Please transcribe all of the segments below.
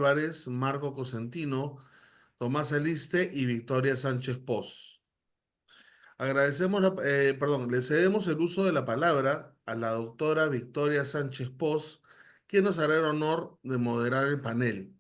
Álvarez, Marco Cosentino, Tomás Aliste y Victoria Sánchez Pos. Le cedemos el uso de la palabra a la doctora Victoria Sánchez Pos, quien nos hará el honor de moderar el panel.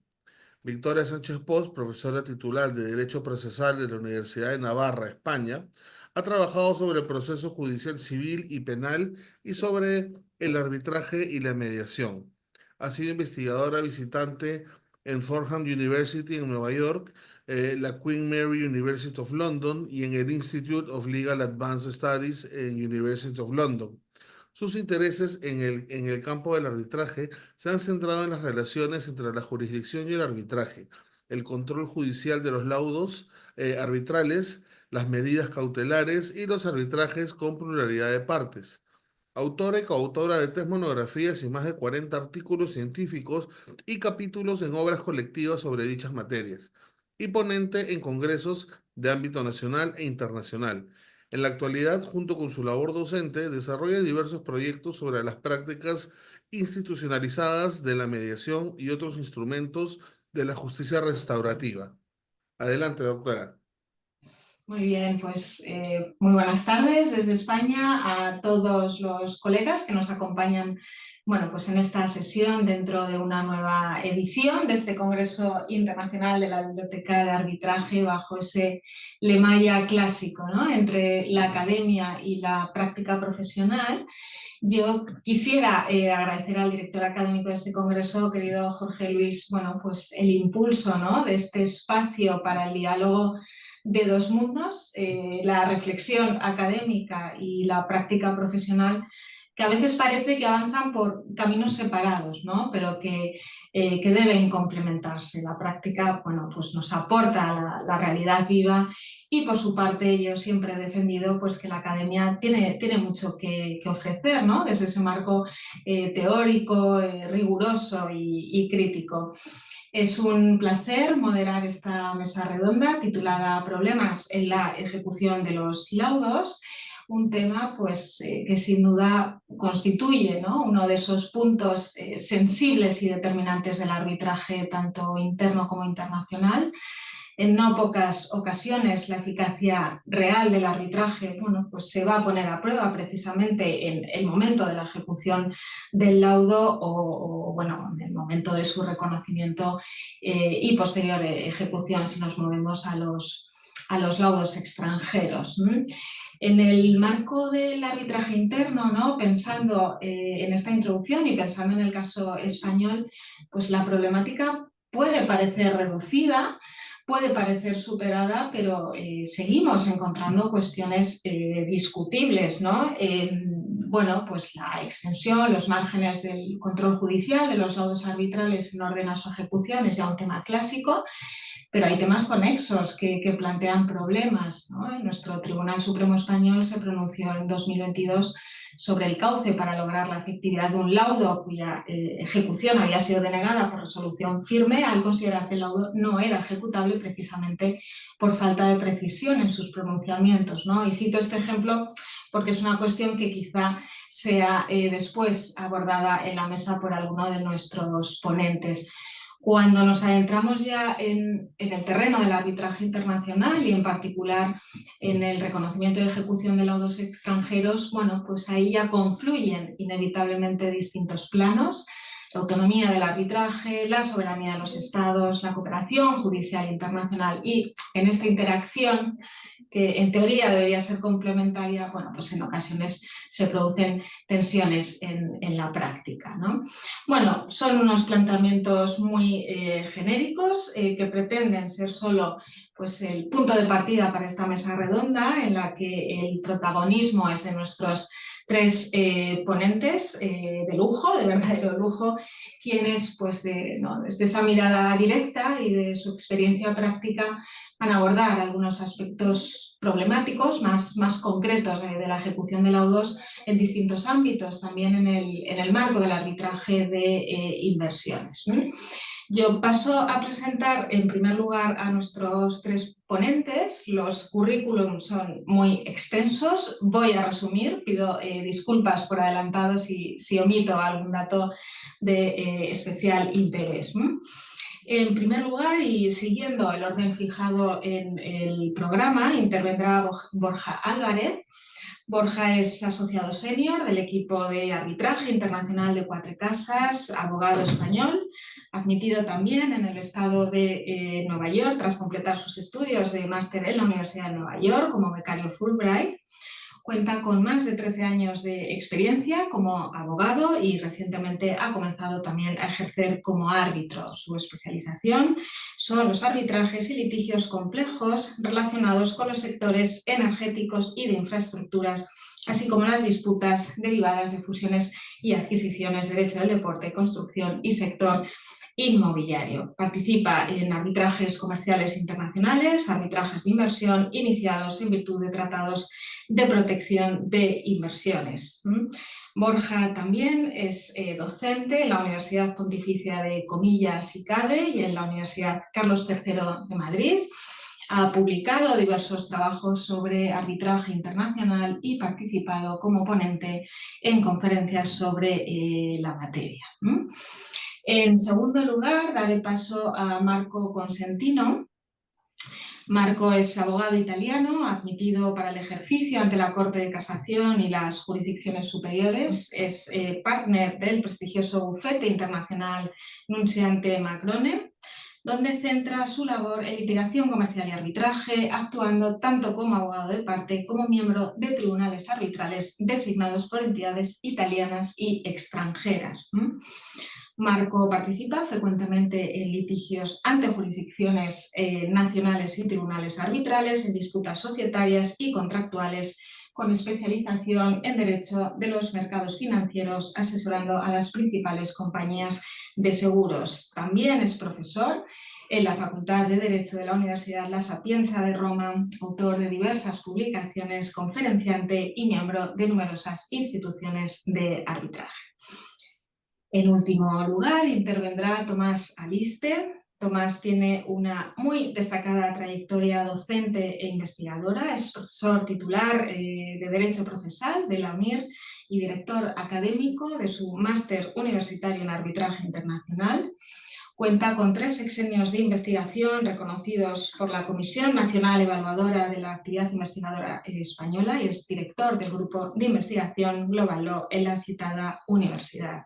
Victoria Sánchez Pos, profesora titular de Derecho Procesal de la Universidad de Navarra, España, ha trabajado sobre el proceso judicial civil y penal y sobre el arbitraje y la mediación. Ha sido investigadora visitante en Fordham University en Nueva York, la Queen Mary University of London y en el Institute of Legal Advanced Studies en University of London. Sus intereses en el campo del arbitraje se han centrado en las relaciones entre la jurisdicción y el arbitraje, el control judicial de los laudos arbitrales, las medidas cautelares y los arbitrajes con pluralidad de partes. Autora y coautora de 3 monografías y más de 40 artículos científicos y capítulos en obras colectivas sobre dichas materias, y ponente en congresos de ámbito nacional e internacional. En la actualidad, junto con su labor docente, desarrolla diversos proyectos sobre las prácticas institucionalizadas de la mediación y otros instrumentos de la justicia restaurativa. Adelante, doctora. Muy bien, pues muy buenas tardes desde España a todos los colegas que nos acompañan, bueno, pues en esta sesión dentro de una nueva edición de este Congreso Internacional de la Biblioteca de Arbitraje bajo ese lema ya clásico, ¿no?, entre la academia y la práctica profesional. Yo quisiera agradecer al director académico de este congreso, querido Jorge Luis, bueno, pues el impulso, ¿no?, de este espacio para el diálogo de dos mundos, la reflexión académica y la práctica profesional, que a veces parece que avanzan por caminos separados, ¿no?, pero que deben complementarse. La práctica, bueno, pues nos aporta la realidad viva y, por su parte, yo siempre he defendido pues, que la academia tiene mucho que ofrecer, ¿no?, desde ese marco teórico, riguroso y crítico. Es un placer moderar esta mesa redonda titulada Problemas en la ejecución de los laudos, un tema pues, que sin duda constituye, ¿no?, uno de esos puntos sensibles y determinantes del arbitraje tanto interno como internacional. En no pocas ocasiones la eficacia real del arbitraje, bueno, pues se va a poner a prueba precisamente en el momento de la ejecución del laudo o bueno, en el momento de su reconocimiento y posterior ejecución si nos movemos a los laudos extranjeros. En el marco del arbitraje interno, ¿no?, pensando en esta introducción y pensando en el caso español, pues la problemática puede parecer reducida, puede parecer superada, pero seguimos encontrando cuestiones discutibles, ¿no? Bueno, pues la extensión, los márgenes del control judicial de los laudos arbitrales en orden a su ejecución es ya un tema clásico, pero hay temas conexos que plantean problemas, ¿no? Nuestro Tribunal Supremo Español se pronunció en 2022 sobre el cauce para lograr la efectividad de un laudo cuya ejecución había sido denegada por resolución firme al considerar que el laudo no era ejecutable precisamente por falta de precisión en sus pronunciamientos, ¿no? Y cito este ejemplo porque es una cuestión que quizá sea después abordada en la mesa por alguno de nuestros ponentes. Cuando nos adentramos ya en el terreno del arbitraje internacional y en particular en el reconocimiento y ejecución de laudos extranjeros, bueno, pues ahí ya confluyen inevitablemente distintos planos: la autonomía del arbitraje, la soberanía de los estados, la cooperación judicial internacional, y en esta interacción, que en teoría debería ser complementaria, bueno, pues en ocasiones se producen tensiones en la práctica, ¿no? Bueno, son unos planteamientos muy genéricos que pretenden ser solo pues, el punto de partida para esta mesa redonda en la que el protagonismo es de nuestros tres ponentes de lujo, de verdadero lujo, quienes pues desde esa mirada directa y de su experiencia práctica van a abordar algunos aspectos problemáticos más concretos de la ejecución de laudos en distintos ámbitos, también en el marco del arbitraje de inversiones. Yo paso a presentar en primer lugar a nuestros tres ponentes. Los currículums son muy extensos, voy a resumir, pido disculpas por adelantado si omito algún dato de especial interés. En primer lugar, y siguiendo el orden fijado en el programa, intervendrá Borja Álvarez. Borja es asociado senior del equipo de arbitraje internacional de Cuatro Casas, abogado español, admitido también en el estado de Nueva York tras completar sus estudios de máster en la Universidad de Nueva York como becario Fulbright. Cuenta con más de 13 años de experiencia como abogado y recientemente ha comenzado también a ejercer como árbitro. Su especialización son los arbitrajes y litigios complejos relacionados con los sectores energéticos y de infraestructuras, así como las disputas derivadas de fusiones y adquisiciones, derecho del deporte, construcción y sector inmobiliario. Participa en arbitrajes comerciales internacionales, arbitrajes de inversión iniciados en virtud de tratados de protección de inversiones. Borja también es docente en la Universidad Pontificia de Comillas y CADE y en la Universidad Carlos III de Madrid. Ha publicado diversos trabajos sobre arbitraje internacional y participado como ponente en conferencias sobre la materia. En segundo lugar, daré paso a Marco Consentino. Marco es abogado italiano, admitido para el ejercicio ante la Corte de Casación y las jurisdicciones superiores. Es partner del prestigioso bufete internacional Nunziante Macrone, donde centra su labor en litigación comercial y arbitraje, actuando tanto como abogado de parte como miembro de tribunales arbitrales designados por entidades italianas y extranjeras. Marco participa frecuentemente en litigios ante jurisdicciones nacionales y tribunales arbitrales, en disputas societarias y contractuales, con especialización en derecho de los mercados financieros, asesorando a las principales compañías de seguros. También es profesor en la Facultad de Derecho de la Universidad La Sapienza de Roma, autor de diversas publicaciones, conferenciante y miembro de numerosas instituciones de arbitraje. En último lugar, intervendrá Tomás Alister. Tomás tiene una muy destacada trayectoria docente e investigadora. Es profesor titular de Derecho Procesal de la UNIR y director académico de su máster universitario en arbitraje internacional. Cuenta con 3 sexenios de investigación reconocidos por la Comisión Nacional Evaluadora de la Actividad Investigadora Española y es director del Grupo de Investigación Global Law en la citada universidad.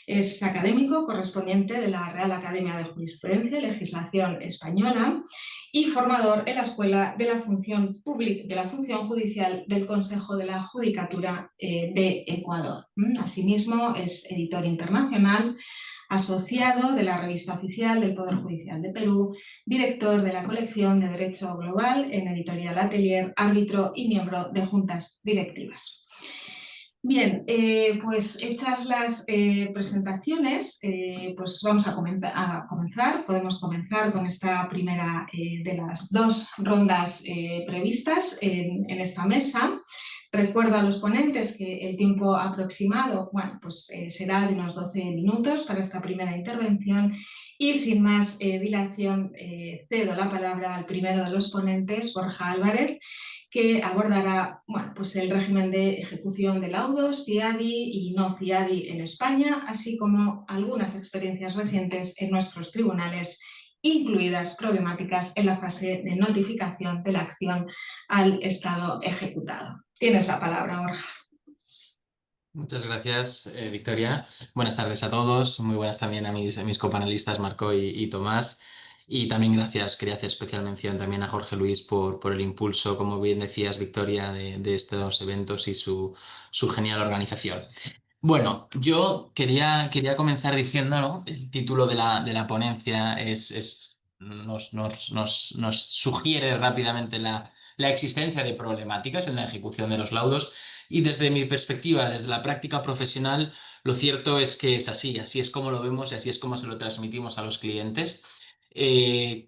Es académico correspondiente de la Real Academia de Jurisprudencia y Legislación Española y formador en la Escuela de la Función Judicial del Consejo de la Judicatura de Ecuador. Asimismo, es editor internacional, asociado de la Revista Oficial del Poder Judicial de Perú, director de la colección de Derecho Global en Editorial Atelier, árbitro y miembro de juntas directivas. Bien, pues hechas las presentaciones, pues vamos a comenzar. Podemos comenzar con esta primera de las 2 rondas previstas en esta mesa. Recuerdo a los ponentes que el tiempo aproximado, bueno, pues será de unos 12 minutos para esta primera intervención y sin más dilación cedo la palabra al primero de los ponentes, Borja Álvarez, que abordará bueno, pues el régimen de ejecución de laudos, CIADI y no CIADI en España, así como algunas experiencias recientes en nuestros tribunales, incluidas problemáticas en la fase de notificación de la acción al Estado ejecutado. Tienes la palabra, Borja. Muchas gracias, Victoria. Buenas tardes a todos. Muy buenas también a mis copanelistas Marco y Tomás. Y también gracias, quería hacer especial mención también a Jorge Luis por el impulso, como bien decías, Victoria, de estos eventos y su genial organización. Bueno, yo quería comenzar diciendo, ¿no? El título de la ponencia nos sugiere rápidamente la existencia de problemáticas en la ejecución de los laudos y desde mi perspectiva, desde la práctica profesional, lo cierto es que es así es como lo vemos y así es como se lo transmitimos a los clientes.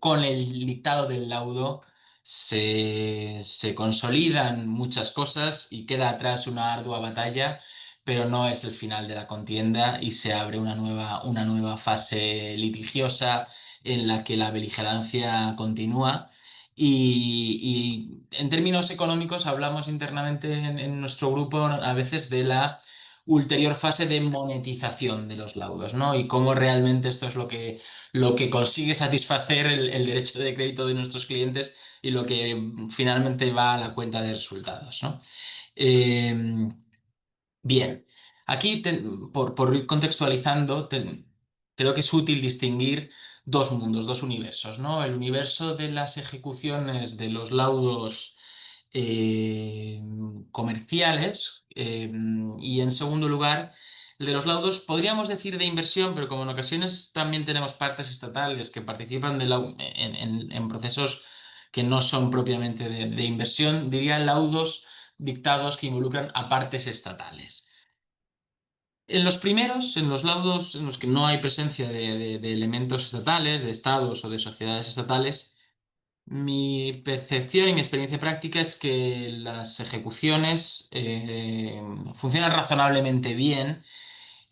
Con el dictado del laudo se consolidan muchas cosas y queda atrás una ardua batalla, pero no es el final de la contienda y se abre una nueva fase litigiosa en la que la beligerancia continúa. Y en términos económicos hablamos internamente en nuestro grupo a veces de la ulterior fase de monetización de los laudos, ¿no? Y cómo realmente esto es lo que consigue satisfacer el derecho de crédito de nuestros clientes y lo que finalmente va a la cuenta de resultados, ¿no? Eh, Bien, aquí por ir contextualizando, creo que es útil distinguir dos mundos, dos universos, ¿no? El universo de las ejecuciones de los laudos eh, comerciales y en segundo lugar el de los laudos, podríamos decir de inversión, pero como en ocasiones también tenemos partes estatales que participan en procesos que no son propiamente de inversión, diría laudos dictados que involucran a partes estatales. En los primeros, en los laudos en los que no hay presencia de elementos estatales, de estados o de sociedades estatales, mi percepción y mi experiencia práctica es que las ejecuciones funcionan razonablemente bien.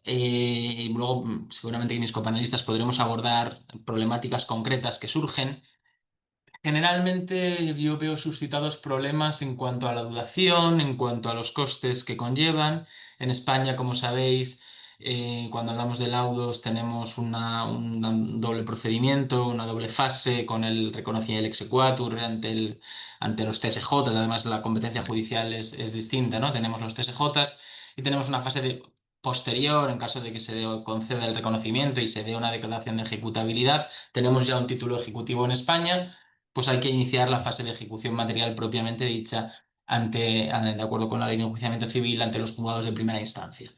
Y luego, seguramente que mis copanelistas podremos abordar problemáticas concretas que surgen. Generalmente yo veo suscitados problemas en cuanto a la duración, en cuanto a los costes que conllevan. En España, como sabéis, cuando hablamos de laudos tenemos un doble procedimiento, una doble fase con el reconocimiento del exequatur ante los TSJ. Además, la competencia judicial es distinta, ¿no? Tenemos los TSJ y tenemos una fase posterior en caso de que se conceda el reconocimiento y se dé una declaración de ejecutabilidad. Tenemos ya un título ejecutivo en España, pues hay que iniciar la fase de ejecución material propiamente dicha de acuerdo con la ley de enjuiciamiento civil ante los juzgados de primera instancia.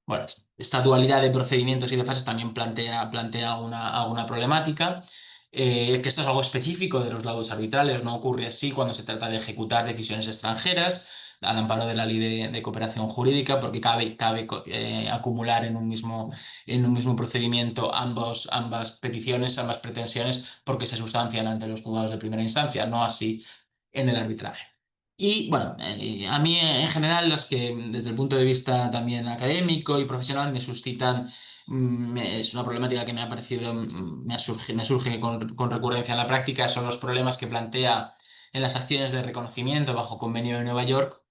Bueno, esta dualidad de procedimientos y de fases también plantea alguna problemática, que esto es algo específico de los laudos arbitrales, no ocurre así cuando se trata de ejecutar decisiones extranjeras al amparo de la ley de cooperación jurídica, porque cabe acumular en un mismo procedimiento ambas peticiones, ambas pretensiones, porque se sustancian ante los juzgados de primera instancia, no así en el arbitraje. Y bueno, a mí en general las que desde el punto de vista también académico y profesional me suscitan, es una problemática que me ha parecido, me surge con recurrencia en la práctica, son los problemas que plantea en las acciones de reconocimiento bajo convenio de Nueva York,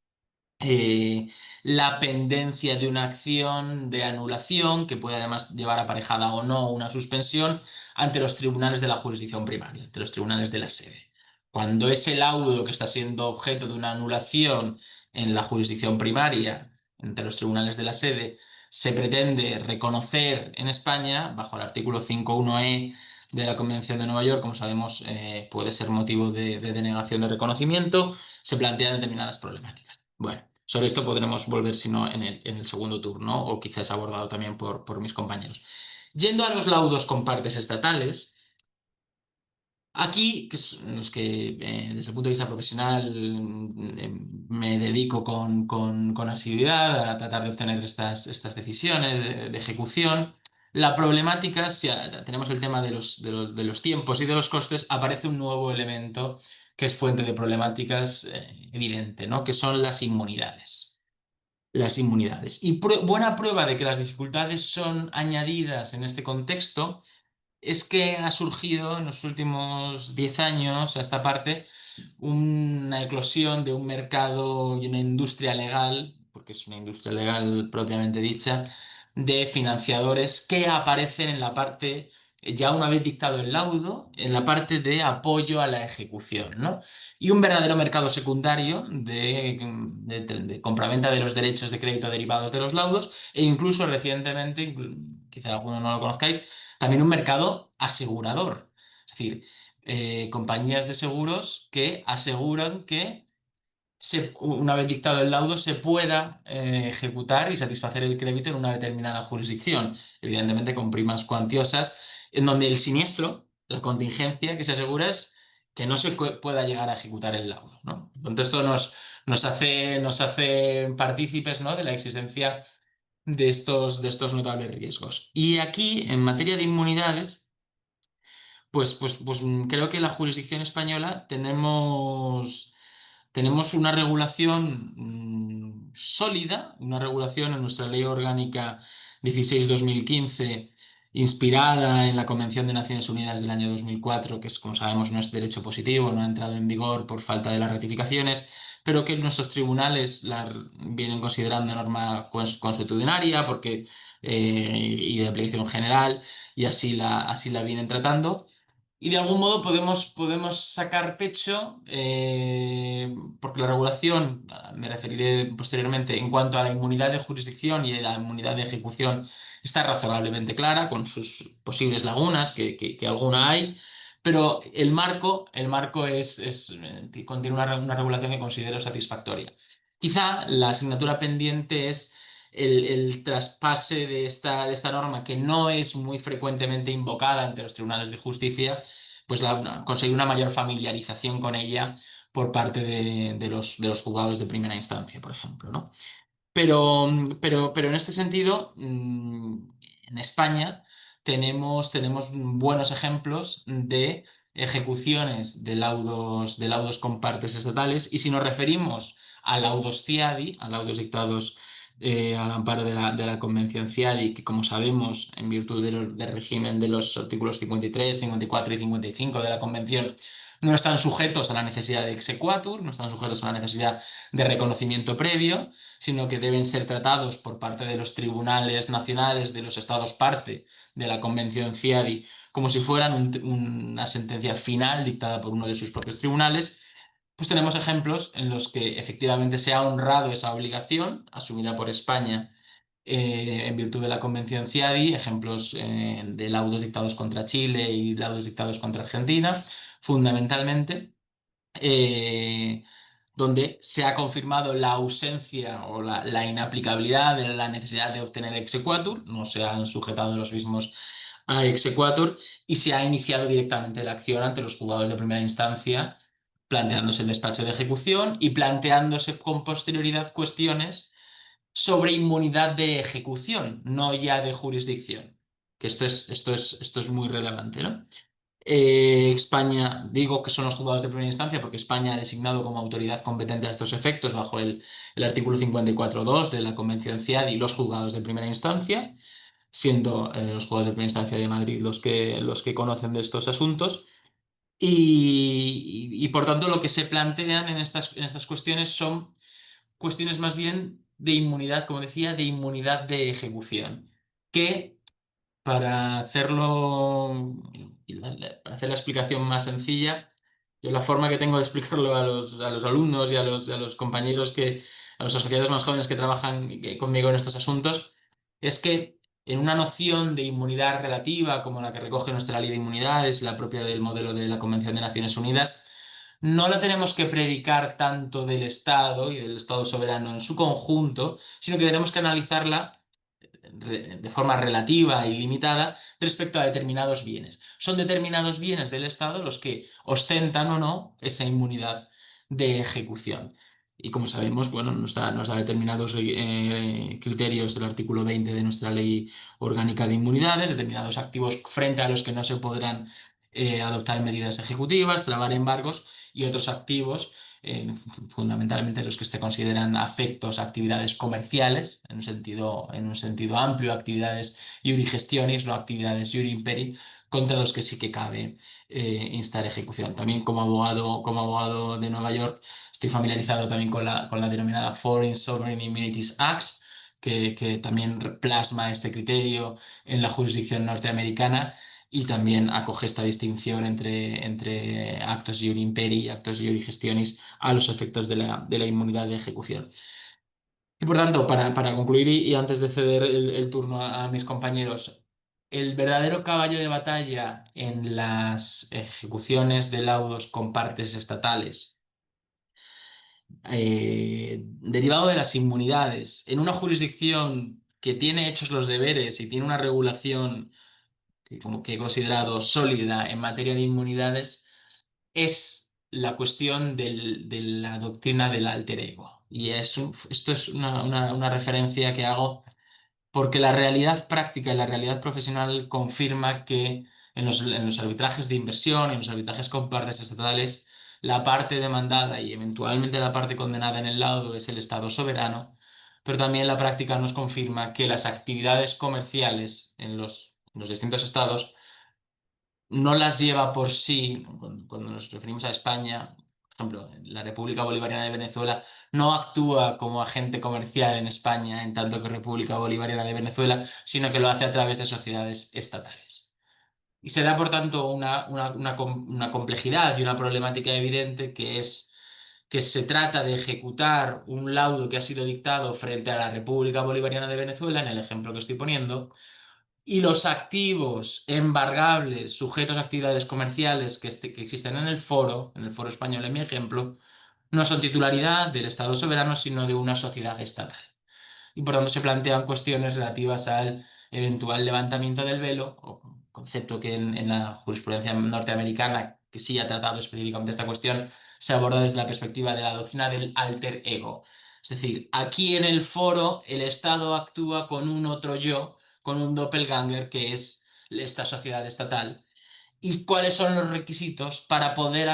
eh, la pendencia de una acción de anulación que puede además llevar aparejada o no una suspensión ante los tribunales de la jurisdicción primaria, ante los tribunales de la sede. Cuando ese laudo que está siendo objeto de una anulación en la jurisdicción primaria, entre los tribunales de la sede, se pretende reconocer en España, bajo el artículo 5.1e de la Convención de Nueva York, como sabemos, puede ser motivo de denegación de reconocimiento, se plantean determinadas problemáticas. Bueno, sobre esto podremos volver, si no, en el segundo turno, o quizás abordado también por mis compañeros. Yendo a los laudos con partes estatales, aquí, que son los que desde el punto de vista profesional me dedico con asiduidad a tratar de obtener estas decisiones de ejecución, la problemática, si tenemos el tema de los tiempos y de los costes, aparece un nuevo elemento que es fuente de problemáticas evidente, ¿no? Que son las inmunidades. Las inmunidades. Y buena prueba de que las dificultades son añadidas en este contexto es que ha surgido en los últimos 10 años a esta parte una eclosión de un mercado y una industria legal, porque es una industria legal propiamente dicha, de financiadores que aparecen en la parte, ya una vez dictado el laudo, en la parte de apoyo a la ejecución, ¿no? Y un verdadero mercado secundario de compraventa de los derechos de crédito derivados de los laudos e incluso recientemente, quizá alguno no lo conozcáis, también un mercado asegurador. Es decir, compañías de seguros que aseguran que una vez dictado el laudo se pueda ejecutar y satisfacer el crédito en una determinada jurisdicción, evidentemente con primas cuantiosas, en donde el siniestro, la contingencia que se asegura es que no se pueda llegar a ejecutar el laudo, ¿no? Entonces esto nos hace partícipes, ¿no?, de la existencia de estos notables riesgos. Y aquí, en materia de inmunidades, creo que en la jurisdicción española tenemos una regulación sólida, una regulación en nuestra Ley Orgánica 16/2015 inspirada en la Convención de Naciones Unidas del año 2004, que es, como sabemos, no es derecho positivo, no ha entrado en vigor por falta de las ratificaciones, pero que nuestros tribunales la vienen considerando norma consuetudinaria porque, y de aplicación general, y así la vienen tratando. Y de algún modo podemos sacar pecho, porque la regulación, me referiré posteriormente, en cuanto a la inmunidad de jurisdicción y la inmunidad de ejecución, está razonablemente clara, con sus posibles lagunas, que alguna hay, pero el marco contiene una regulación que considero satisfactoria. Quizá la asignatura pendiente es el traspase de esta norma, que no es muy frecuentemente invocada ante los tribunales de justicia, pues conseguir una mayor familiarización con ella por parte de los juzgados de primera instancia, por ejemplo, ¿no? Pero en este sentido, en España tenemos buenos ejemplos de ejecuciones de laudos con partes estatales, y si nos referimos a laudos CIADI, a laudos dictados al amparo de la Convención CIADI, que, como sabemos, en virtud del régimen de los artículos 53, 54 y 55 de la Convención, no están sujetos a la necesidad de exequatur, no están sujetos a la necesidad de reconocimiento previo, sino que deben ser tratados por parte de los tribunales nacionales de los estados parte de la Convención CIADI como si fueran una sentencia final dictada por uno de sus propios tribunales. Pues tenemos ejemplos en los que efectivamente se ha honrado esa obligación asumida por España, en virtud de la Convención CIADI, ejemplos de laudos dictados contra Chile y laudos dictados contra Argentina, fundamentalmente, eh, donde se ha confirmado la ausencia o la inaplicabilidad de la necesidad de obtener exequatur, no se han sujetado los mismos a exequatur, y se ha iniciado directamente la acción ante los juzgados de primera instancia, planteándose el despacho de ejecución y planteándose con posterioridad cuestiones sobre inmunidad de ejecución, no ya de jurisdicción. Que esto es muy relevante, ¿no? España, digo que son los juzgados de primera instancia porque España ha designado como autoridad competente a estos efectos, bajo el artículo 54.2 de la Convención CIADI, los juzgados de primera instancia, siendo los juzgados de primera instancia de Madrid los que conocen de estos asuntos. Y, por tanto, lo que se plantean en estas cuestiones son cuestiones más bien de inmunidad, como decía, de inmunidad de ejecución, que, para hacer la explicación más sencilla, yo la forma que tengo de explicarlo a los alumnos y a los compañeros, a los asociados más jóvenes que trabajan conmigo en estos asuntos, es que en una noción de inmunidad relativa, como la que recoge nuestra ley de inmunidades, la propia del modelo de la Convención de Naciones Unidas, no la tenemos que predicar tanto del Estado y del Estado soberano en su conjunto, sino que tenemos que analizarla de forma relativa y limitada respecto a determinados bienes. Son determinados bienes del Estado los que ostentan o no esa inmunidad de ejecución. Y, como sabemos, bueno, nos da determinados criterios del artículo 20 de nuestra Ley Orgánica de Inmunidades, determinados activos frente a los que no se podrán adoptar medidas ejecutivas, trabar embargos, y otros activos, fundamentalmente los que se consideran afectos a actividades comerciales, en un sentido amplio, actividades iuri gestionis, no actividades iuri imperi, contra los que sí que cabe instar ejecución. También, como abogado de Nueva York, estoy familiarizado también con la denominada Foreign Sovereign Immunities Acts, que también plasma este criterio en la jurisdicción norteamericana, y también acoge esta distinción entre actos iuri imperi y actos iuri gestionis a los efectos de la inmunidad de ejecución. Y, por tanto, para concluir, y antes de ceder el turno a mis compañeros, el verdadero caballo de batalla en las ejecuciones de laudos con partes estatales, derivado de las inmunidades, en una jurisdicción que tiene hechos los deberes y tiene una regulación que he considerado sólida en materia de inmunidades, es la cuestión de la doctrina del alter ego. Y esto es una referencia que hago porque la realidad práctica y la realidad profesional confirma que en los arbitrajes de inversión, en los arbitrajes con partes estatales, la parte demandada y eventualmente la parte condenada en el laudo es el Estado soberano, pero también la práctica nos confirma que las actividades comerciales en los distintos estados, no las lleva por sí, cuando nos referimos a España, por ejemplo, la República Bolivariana de Venezuela no actúa como agente comercial en España, en tanto que República Bolivariana de Venezuela, sino que lo hace a través de sociedades estatales. Y se da, por tanto, una complejidad y una problemática evidente, que es que se trata de ejecutar un laudo que ha sido dictado frente a la República Bolivariana de Venezuela, en el ejemplo que estoy poniendo, y los activos embargables sujetos a actividades comerciales que existen en el foro español en mi ejemplo, no son titularidad del Estado soberano, sino de una sociedad estatal. Y por tanto se plantean cuestiones relativas al eventual levantamiento del velo, o concepto que en la jurisprudencia norteamericana, que sí ha tratado específicamente esta cuestión, se aborda desde la perspectiva de la doctrina del alter ego. Es decir, aquí en el foro el Estado actúa con un otro yo, con un doppelganger, que es esta sociedad estatal. ¿Y cuáles son los requisitos para poder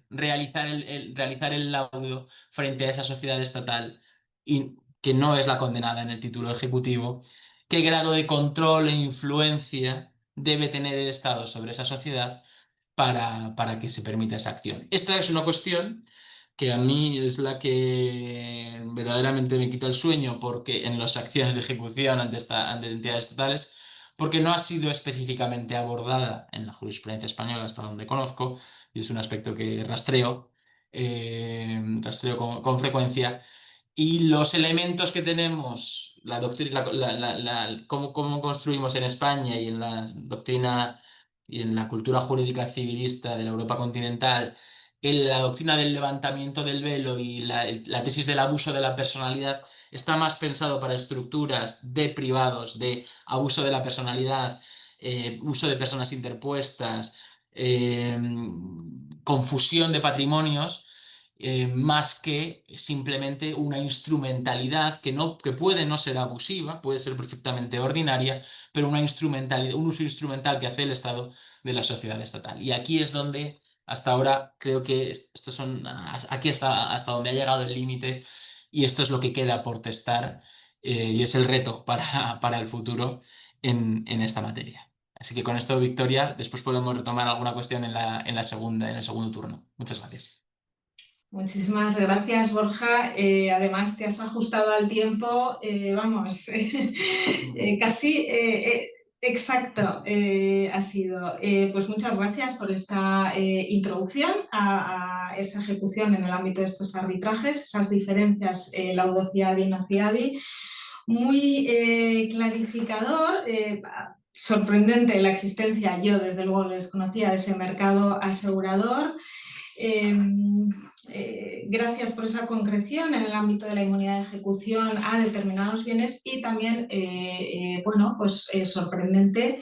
realizar el laudo frente a esa sociedad estatal, y que no es la condenada en el título ejecutivo? ¿Qué grado de control e influencia debe tener el Estado sobre esa sociedad para que se permita esa acción? Esta es una cuestión que a mí es la que verdaderamente me quita el sueño, porque en las acciones de ejecución ante entidades estatales, porque no ha sido específicamente abordada en la jurisprudencia española hasta donde conozco, y es un aspecto que rastreo con frecuencia. Y los elementos que tenemos, la doctrina, cómo construimos en España y en la doctrina y en la cultura jurídica civilista de la Europa continental, en la doctrina del levantamiento del velo y la tesis del abuso de la personalidad, está más pensado para estructuras de privados, de abuso de la personalidad, uso de personas interpuestas, eh, confusión de patrimonios, más que simplemente una instrumentalidad que puede no ser abusiva, puede ser perfectamente ordinaria, pero una instrumentalidad, un uso instrumental que hace el Estado de la sociedad estatal. Y aquí es donde, hasta ahora, creo que aquí hasta donde ha llegado el límite, y esto es lo que queda por testar, y es el reto para el futuro en esta materia. Así que con esto, Victoria, después podemos retomar alguna cuestión en el segundo turno. Muchas gracias. Muchísimas gracias, Borja. Además, te has ajustado al tiempo, vamos, casi exacto ha sido. Pues muchas gracias por esta introducción a esa ejecución en el ámbito de estos arbitrajes, esas diferencias laudo ciadi y no ciadi. Muy clarificador. Sorprendente la existencia, yo desde luego desconocía, de ese mercado asegurador. Gracias por esa concreción en el ámbito de la inmunidad de ejecución a determinados bienes, y también, bueno, pues sorprendente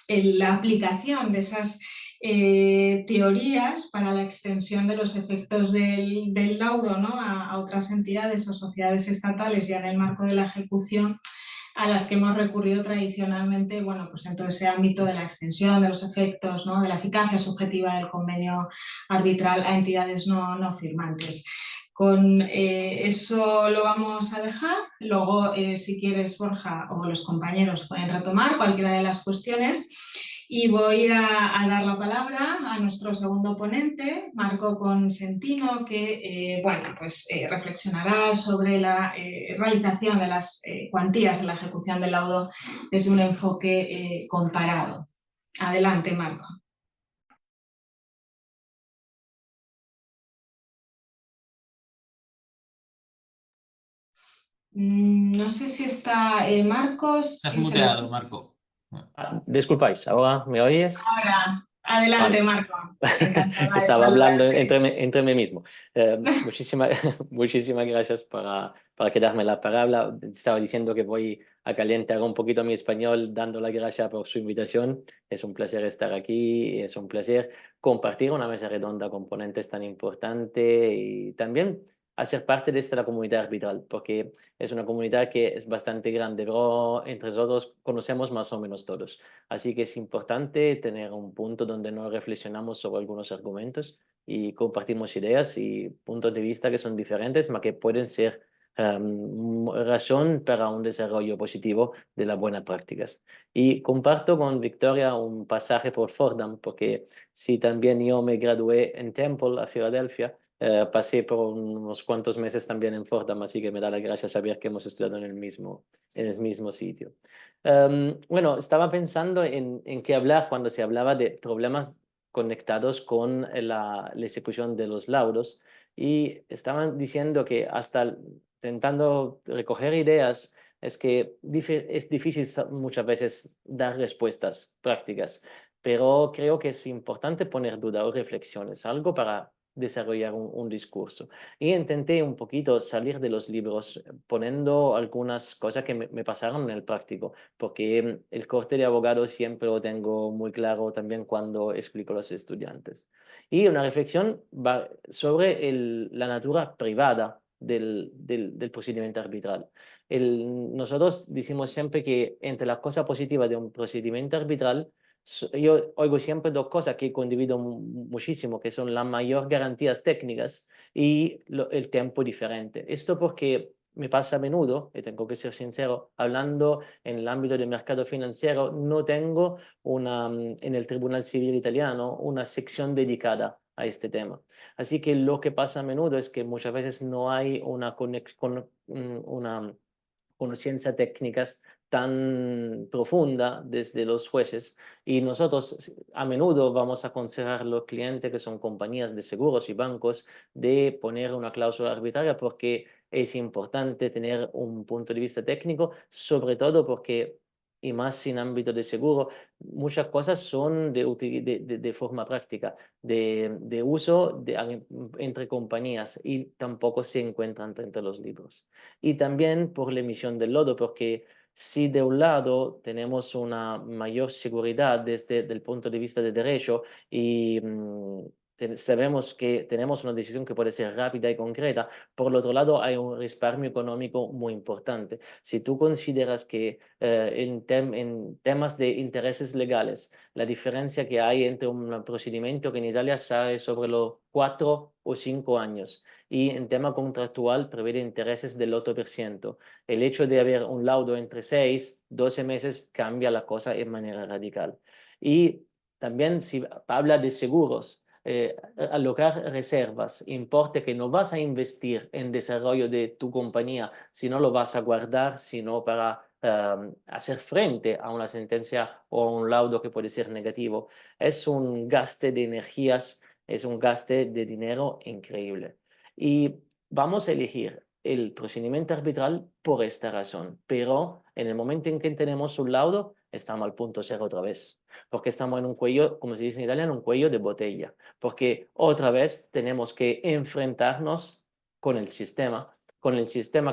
la aplicación de esas teorías para la extensión de los efectos del laudo, ¿no?, a otras entidades o sociedades estatales ya en el marco de la ejecución, a las que hemos recurrido tradicionalmente, bueno, pues en todo ese ámbito de la extensión de los efectos, ¿no?, de la eficacia subjetiva del convenio arbitral a entidades no firmantes. Con eso lo vamos a dejar. Luego, si quieres, Borja, o los compañeros pueden retomar cualquiera de las cuestiones. Y voy a dar la palabra a nuestro segundo ponente, Marco Consentino, que bueno, pues, reflexionará sobre la realización de las cuantías en la ejecución del laudo desde un enfoque comparado. Adelante, Marco. No sé si está Marcos. Estás Si muteado, Marco. Disculpáis, ¿ahora me oyes? Ahora, adelante, Vale. Marco. Encantada de Estaba hablando saludarte. entre mí mismo. Muchísimas gracias para quedarme la palabra. Estaba diciendo que voy a calentar un poquito mi español, dando las gracias por su invitación. Es un placer estar aquí, es un placer compartir una mesa redonda con ponentes tan importantes y también hacer parte de esta comunidad arbitral, porque es una comunidad que es bastante grande, pero entre nosotros conocemos más o menos todos. Así que es importante tener un punto donde nos reflexionamos sobre algunos argumentos y compartimos ideas y puntos de vista que son diferentes, pero que pueden ser razón para un desarrollo positivo de las buenas prácticas. Y comparto con Victoria un pasaje por Fordham, porque sí, también yo me gradué en Temple, a Filadelfia, pasé por unos cuantos meses también en Fordham, así que me da la gracia saber que hemos estudiado en el mismo sitio. Bueno, estaba pensando en qué hablar cuando se hablaba de problemas conectados con la ejecución de los laudos, y estaban diciendo que hasta intentando recoger ideas, es que es difícil muchas veces dar respuestas prácticas, pero creo que es importante poner duda o reflexiones, algo para desarrollar un discurso. Y intenté un poquito salir de los libros poniendo algunas cosas que me pasaron en el práctico, porque el corte de abogado siempre lo tengo muy claro también cuando explico a los estudiantes. Y una reflexión sobre la natura privada del procedimiento arbitral. Nosotros decimos siempre que entre las cosas positivas de un procedimiento arbitral, yo oigo siempre dos cosas que condivido muchísimo, que son las mayores garantías técnicas y el tiempo diferente. Esto porque me pasa a menudo, y tengo que ser sincero, hablando en el ámbito del mercado financiero, no tengo en el Tribunal Civil italiano una sección dedicada a este tema. Así que lo que pasa a menudo es que muchas veces no hay una conciencia técnicas tan profunda desde los jueces, y nosotros a menudo vamos a aconsejar a los clientes, que son compañías de seguros y bancos, de poner una cláusula arbitraria porque es importante tener un punto de vista técnico, sobre todo porque, y más en ámbito de seguro, muchas cosas son de forma práctica, de uso entre compañías, y tampoco se encuentran entre los libros. Y también por la emisión del lodo, porque si de un lado tenemos una mayor seguridad desde el punto de vista de derecho y sabemos que tenemos una decisión que puede ser rápida y concreta, por el otro lado hay un respaldo económico muy importante. Si tú consideras que en temas de intereses legales, la diferencia que hay entre un procedimiento que en Italia sale sobre los 4 o 5 años, y en tema contractual prevé intereses del 8%. El hecho de haber un laudo entre 6, 12 meses cambia la cosa de manera radical. Y también si habla de seguros, alocar reservas, importe que no vas a investir en desarrollo de tu compañía, sino lo vas a guardar, sino para hacer frente a una sentencia o a un laudo que puede ser negativo. Es un gasto de energías, es un gasto de dinero increíble. Y vamos a elegir el procedimiento arbitral por esta razón, pero en el momento en que tenemos un laudo, estamos al punto cero otra vez, porque estamos en un cuello, como se dice en italiano, un cuello de botella, porque otra vez tenemos que enfrentarnos con el sistema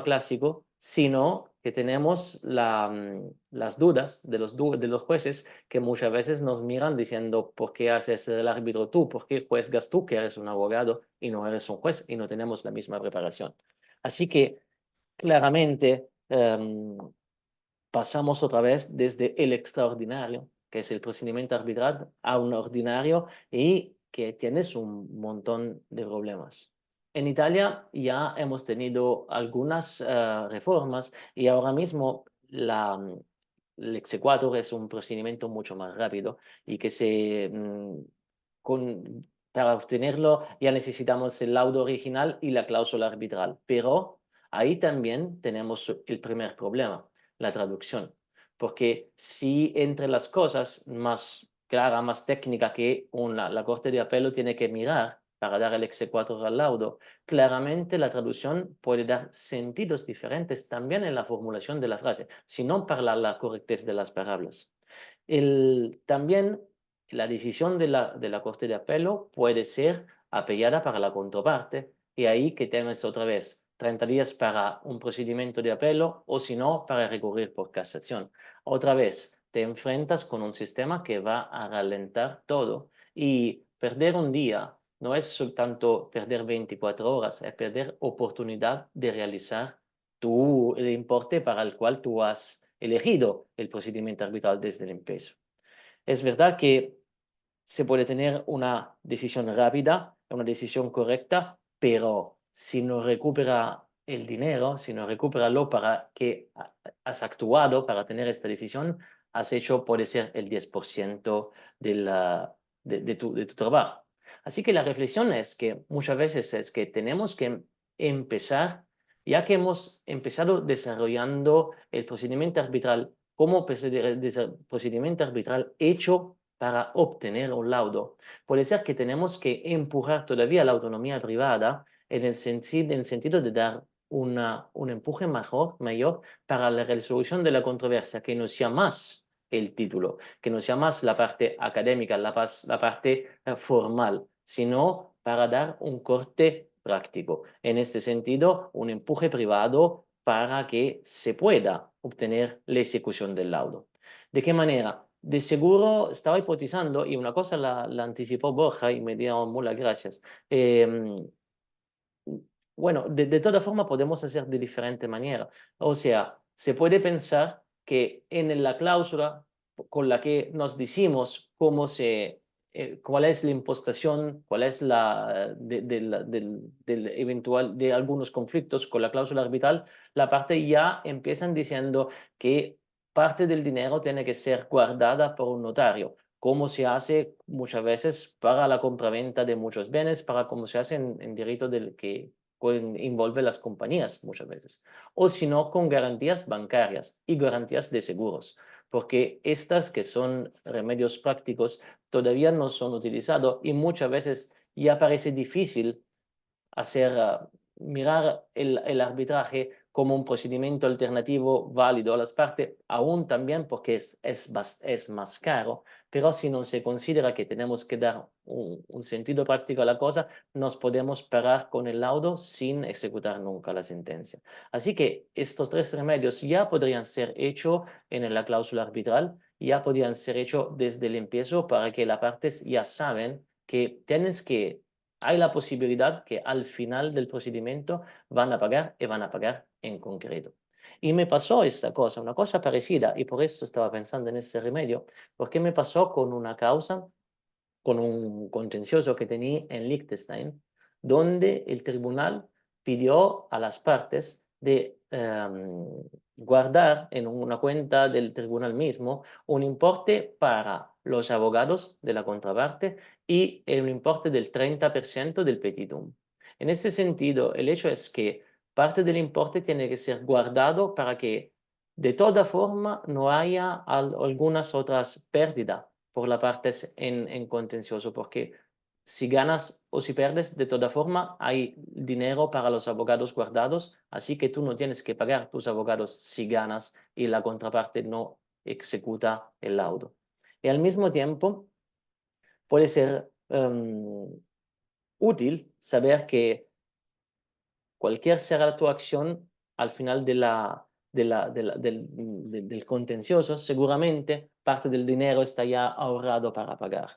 clásico, sino que tenemos las dudas de los jueces, que muchas veces nos miran diciendo: ¿por qué haces el árbitro tú? ¿Por qué juezgas tú, que eres un abogado y no eres un juez, y no tenemos la misma preparación? Así que claramente pasamos otra vez desde el extraordinario, que es el procedimiento arbitral, a un ordinario, y que tienes un montón de problemas. En Italia ya hemos tenido algunas reformas, y ahora mismo el exequatur es un procedimiento mucho más rápido, y que para obtenerlo ya necesitamos el laudo original y la cláusula arbitral, pero ahí también tenemos el primer problema: la traducción. Porque si entre las cosas más clara, más técnica que la Corte de Apelo tiene que mirar para dar el exequatur al laudo, claramente la traducción puede dar sentidos diferentes también en la formulación de la frase, sino para la correctez de las palabras. También la decisión de la Corte de Apelo puede ser apellada para la contraparte, y ahí que tienes otra vez 30 días para un procedimiento de apelo, o si no, para recurrir por casación. Otra vez te enfrentas con un sistema que va a ralentar todo, y perder un día no es soltanto perder 24 horas, es perder oportunidad de realizar el importe para el cual tú has elegido el procedimiento arbitral desde el empiezo. Es verdad que se puede tener una decisión rápida, una decisión correcta, pero si no recupera el dinero, sino recupéralo para que has actuado para tener esta decisión, has hecho, puede ser el 10% de tu trabajo. Así que la reflexión es que muchas veces es que tenemos que empezar, ya que hemos empezado desarrollando el procedimiento arbitral como procedimiento arbitral hecho para obtener un laudo, puede ser que tenemos que empujar todavía la autonomía privada en el sentido de dar un empuje mayor para la resolución de la controversia, que no sea más el título, que no sea más la parte académica, la parte formal, sino para dar un corte práctico. En este sentido, un empuje privado para que se pueda obtener la ejecución del laudo. ¿De qué manera? De seguro estaba hipotizando, y una cosa la anticipó Borja y me dio muchas gracias. Bueno, de toda forma podemos hacer de diferente manera. O sea, se puede pensar que en la cláusula con la que nos decimos cuál es la impostación, cuál es del eventual de algunos conflictos con la cláusula arbitral, la parte ya empiezan diciendo que parte del dinero tiene que ser guardada por un notario, como se hace muchas veces para la compraventa de muchos bienes, para como se hace en derecho del que involve las compañías muchas veces, o si no con garantías bancarias y garantías de seguros, porque estas que son remedios prácticos todavía no son utilizados y muchas veces ya parece difícil mirar el arbitraje como un procedimiento alternativo válido a las partes, aún también porque es más caro, pero si no se considera que tenemos que dar un sentido práctico a la cosa, nos podemos parar con el laudo sin ejecutar nunca la sentencia. Así que estos tres remedios ya podrían ser hechos en la cláusula arbitral, ya podrían ser hechos desde el empiezo para que las partes ya saben que hay la posibilidad que al final del procedimiento van a pagar y van a pagar en concreto. Y me pasó esta cosa, una cosa parecida, y por eso estaba pensando en este remedio, porque me pasó con una causa, con un contencioso que tenía en Liechtenstein, donde el tribunal pidió a las partes de guardar en una cuenta del tribunal mismo un importe para los abogados de la contraparte y el importe del 30% del petitum. En este sentido, el hecho es que parte del importe tiene que ser guardado para que de toda forma no haya algunas otras pérdidas por la parte en contencioso, porque si ganas o si pierdes, de toda forma hay dinero para los abogados guardados, así que tú no tienes que pagar tus abogados si ganas y la contraparte no ejecuta el laudo. Y al mismo tiempo, puede ser útil saber que cualquier será tu acción al final del contencioso, seguramente parte del dinero está ya ahorrado para pagar.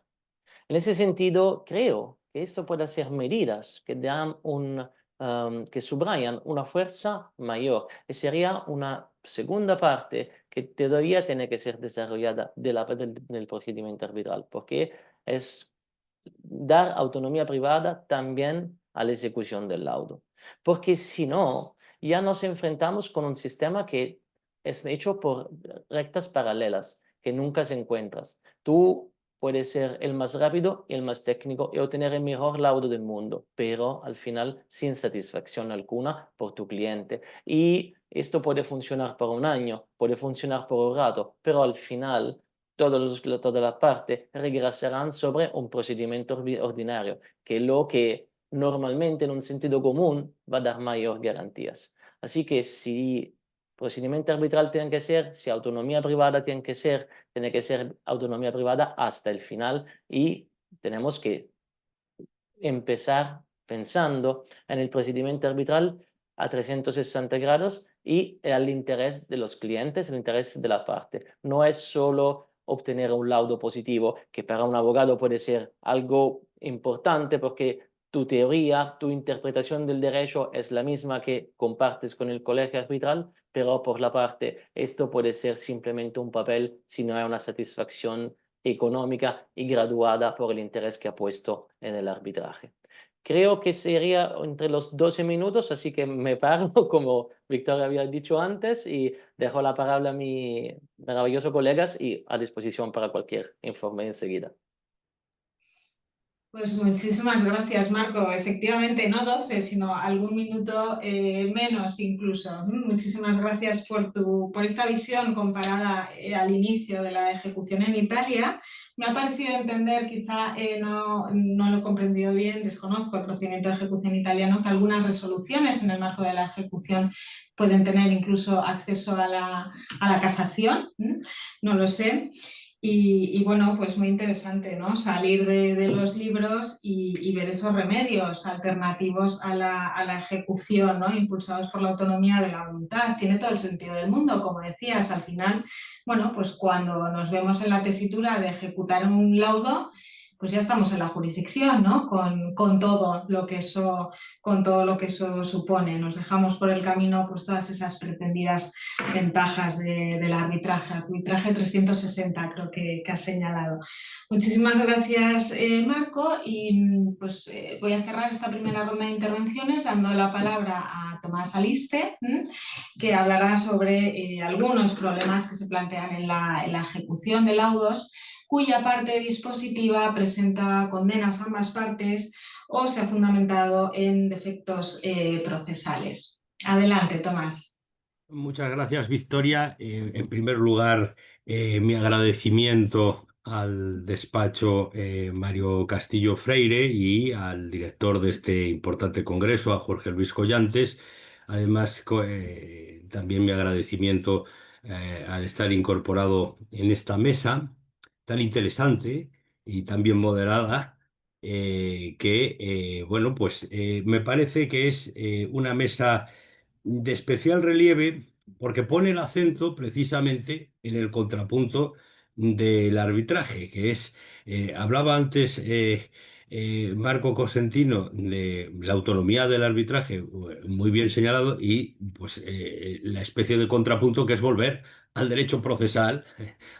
En ese sentido, creo que esto puede ser medidas que dan que subrayan una fuerza mayor y sería una segunda parte que todavía tiene que ser desarrollada del procedimiento arbitral, porque es dar autonomía privada también a la ejecución del laudo. Porque si no, ya nos enfrentamos con un sistema que es hecho por rectas paralelas, que nunca se encuentran. Tú puedes ser el más rápido y el más técnico y obtener el mejor laudo del mundo, pero al final sin satisfacción alguna por tu cliente. Y esto puede funcionar por un año, puede funcionar por un rato, pero al final toda la parte regresarán sobre un procedimiento ordinario, que es lo que normalmente en un sentido común va a dar mayor garantías. Así que si procedimiento arbitral tiene que ser, si autonomía privada tiene que ser autonomía privada hasta el final y tenemos que empezar pensando en el procedimiento arbitral a 360 grados y al interés de los clientes, el interés de la parte. No es solo obtener un laudo positivo, que para un abogado puede ser algo importante porque tu teoría, tu interpretación del derecho es la misma que compartes con el colegio arbitral, pero por la parte, esto puede ser simplemente un papel si no hay una satisfacción económica y graduada por el interés que ha puesto en el arbitraje. Creo que sería entre los 12 minutos, así que me paro, como Victoria había dicho antes, y dejo la palabra a mis maravillosos colegas y a disposición para cualquier informe enseguida. Pues muchísimas gracias, Marco. Efectivamente, no 12, sino algún minuto menos incluso. Muchísimas gracias por esta visión comparada al inicio de la ejecución en Italia. Me ha parecido entender, quizá no lo he comprendido bien, desconozco el procedimiento de ejecución italiano, que algunas resoluciones en el marco de la ejecución pueden tener incluso acceso a la casación. No lo sé. Y bueno, pues muy interesante, ¿no? Salir de los libros y ver esos remedios alternativos a la ejecución, ¿no? Impulsados por la autonomía de la voluntad. Tiene todo el sentido del mundo, como decías. Al final, bueno, pues cuando nos vemos en la tesitura de ejecutar un laudo, pues ya estamos en la jurisdicción, ¿no? Con todo lo que eso supone. Nos dejamos por el camino pues todas esas pretendidas ventajas del arbitraje 360 creo que has señalado. Muchísimas gracias, Marco, y pues voy a cerrar esta primera ronda de intervenciones dando la palabra a Tomás Aliste, que hablará sobre algunos problemas que se plantean en la ejecución de laudos, cuya parte dispositiva presenta condenas a ambas partes o se ha fundamentado en defectos procesales. Adelante, Tomás. Muchas gracias, Victoria. En primer lugar, mi agradecimiento al despacho Mario Castillo Freire y al director de este importante congreso, a Jorge Luis Collantes. Además, también mi agradecimiento al estar incorporado en esta mesa tan interesante y tan bien moderada, bueno, pues me parece que es una mesa de especial relieve porque pone el acento precisamente en el contrapunto del arbitraje, que es, hablaba antes Marco Cosentino de la autonomía del arbitraje, muy bien señalado, y pues la especie de contrapunto que es volver al derecho procesal,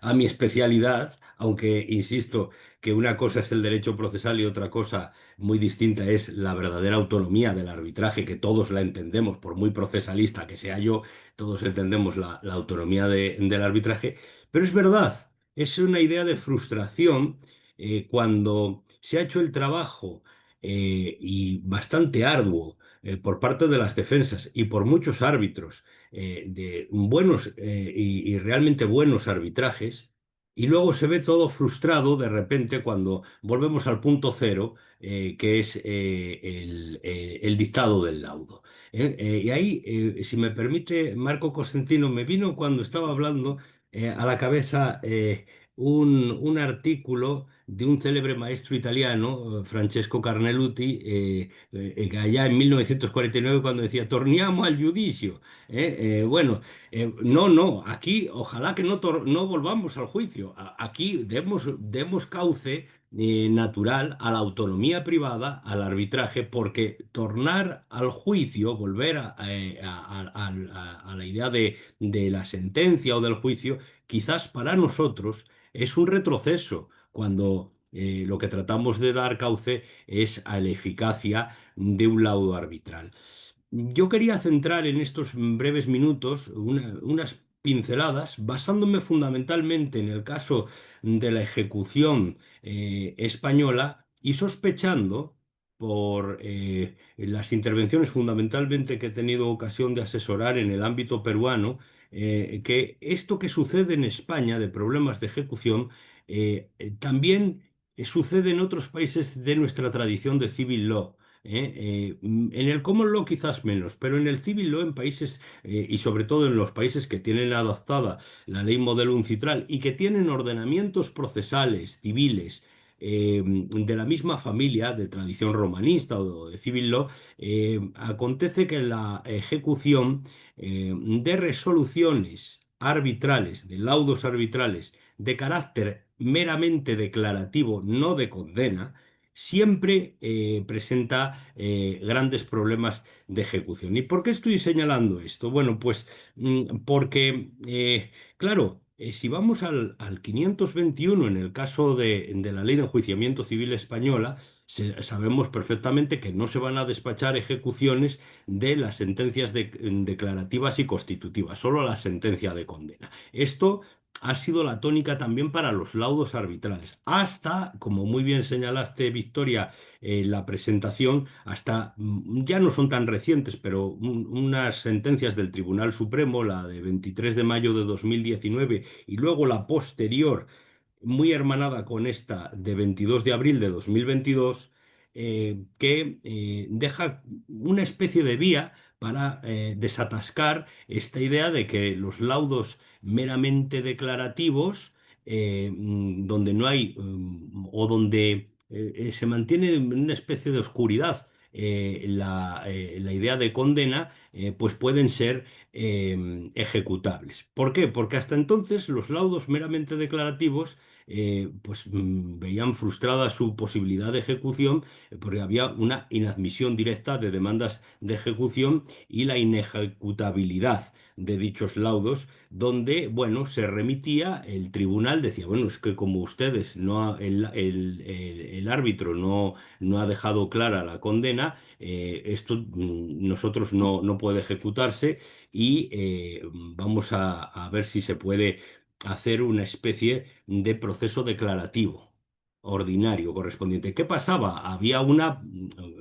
a mi especialidad, aunque insisto que una cosa es el derecho procesal y otra cosa muy distinta es la verdadera autonomía del arbitraje, que todos la entendemos, por muy procesalista que sea yo, todos entendemos la autonomía del arbitraje, pero es verdad, es una idea de frustración cuando se ha hecho el trabajo y bastante arduo por parte de las defensas y por muchos árbitros de buenos y realmente buenos arbitrajes. Y luego se ve todo frustrado de repente cuando volvemos al punto cero, que es el dictado del laudo. Y ahí, si me permite, Marco Cosentino, me vino cuando estaba hablando a la cabeza un artículo de un célebre maestro italiano, Francesco Carneluti, que allá en 1949 cuando decía torniamo al giudicio. Bueno, no, aquí ojalá que no volvamos al juicio. Aquí demos cauce natural a la autonomía privada, al arbitraje, porque tornar al juicio, volver a la idea de la sentencia o del juicio, quizás para nosotros es un retroceso, cuando lo que tratamos de dar cauce es a la eficacia de un laudo arbitral. Yo quería centrar en estos breves minutos unas pinceladas basándome fundamentalmente en el caso de la ejecución española y sospechando por las intervenciones fundamentalmente que he tenido ocasión de asesorar en el ámbito peruano, que esto que sucede en España de problemas de ejecución también sucede en otros países de nuestra tradición de civil law. En el common law quizás menos, pero en el civil law en países, y sobre todo en los países que tienen adaptada la ley modelo uncitral y que tienen ordenamientos procesales civiles de la misma familia, de tradición romanista o de civil law, acontece que la ejecución de resoluciones arbitrales, de laudos arbitrales, de carácter meramente declarativo, no de condena, siempre presenta grandes problemas de ejecución. ¿Y por qué estoy señalando esto? Bueno, pues porque, claro, Si vamos al 521, en el caso de la Ley de Enjuiciamiento Civil Española, sabemos perfectamente que no se van a despachar ejecuciones de las sentencias declarativas y constitutivas, solo la sentencia de condena. Esto ha sido la tónica también para los laudos arbitrales, hasta, como muy bien señalaste, Victoria, la presentación, hasta ya no son tan recientes, pero unas sentencias del Tribunal Supremo, la de 23 de mayo de 2019 y luego la posterior, muy hermanada con esta de 22 de abril de 2022, que deja una especie de vía para desatascar esta idea de que los laudos meramente declarativos, donde no hay, o donde se mantiene en una especie de oscuridad la idea de condena, pues pueden ser ejecutables. ¿Por qué? Porque hasta entonces los laudos meramente declarativos pues veían frustrada su posibilidad de ejecución, porque había una inadmisión directa de demandas de ejecución y la inejecutabilidad de dichos laudos, donde, bueno, se remitía, el tribunal decía, bueno, es que como ustedes no el árbitro no ha dejado clara la condena, esto nosotros no puede ejecutarse y vamos a ver si se puede hacer una especie de proceso declarativo ordinario correspondiente. ¿Qué pasaba?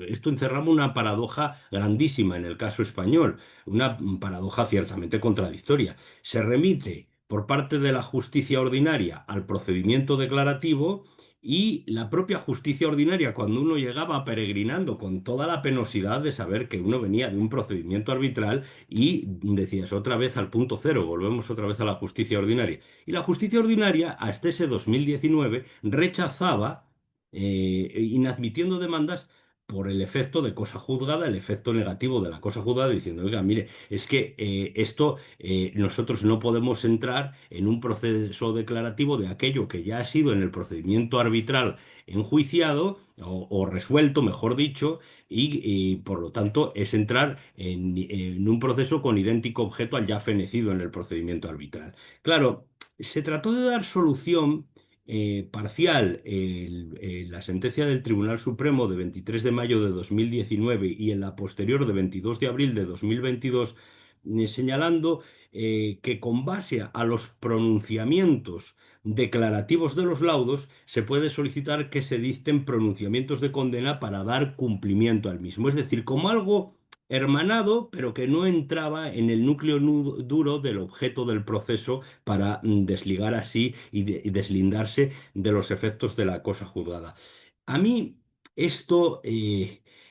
Esto encerraba una paradoja grandísima en el caso español, una paradoja ciertamente contradictoria. Se remite por parte de la justicia ordinaria al procedimiento declarativo, y la propia justicia ordinaria, cuando uno llegaba peregrinando con toda la penosidad de saber que uno venía de un procedimiento arbitral, y decías otra vez al punto cero, volvemos otra vez a la justicia ordinaria. Y la justicia ordinaria, hasta ese 2019, rechazaba, inadmitiendo demandas por el efecto de cosa juzgada, el efecto negativo de la cosa juzgada, diciendo, oiga, mire, es que nosotros no podemos entrar en un proceso declarativo de aquello que ya ha sido en el procedimiento arbitral enjuiciado o resuelto, mejor dicho, y por lo tanto es entrar en un proceso con idéntico objeto al ya fenecido en el procedimiento arbitral. Claro, se trató de dar solución parcial en la sentencia del Tribunal Supremo de 23 de mayo de 2019 y en la posterior de 22 de abril de 2022, señalando que con base a los pronunciamientos declarativos de los laudos se puede solicitar que se dicten pronunciamientos de condena para dar cumplimiento al mismo. Es decir, como algo hermanado, pero que no entraba en el núcleo duro del objeto del proceso, para desligar así y deslindarse de los efectos de la cosa juzgada. A mí esto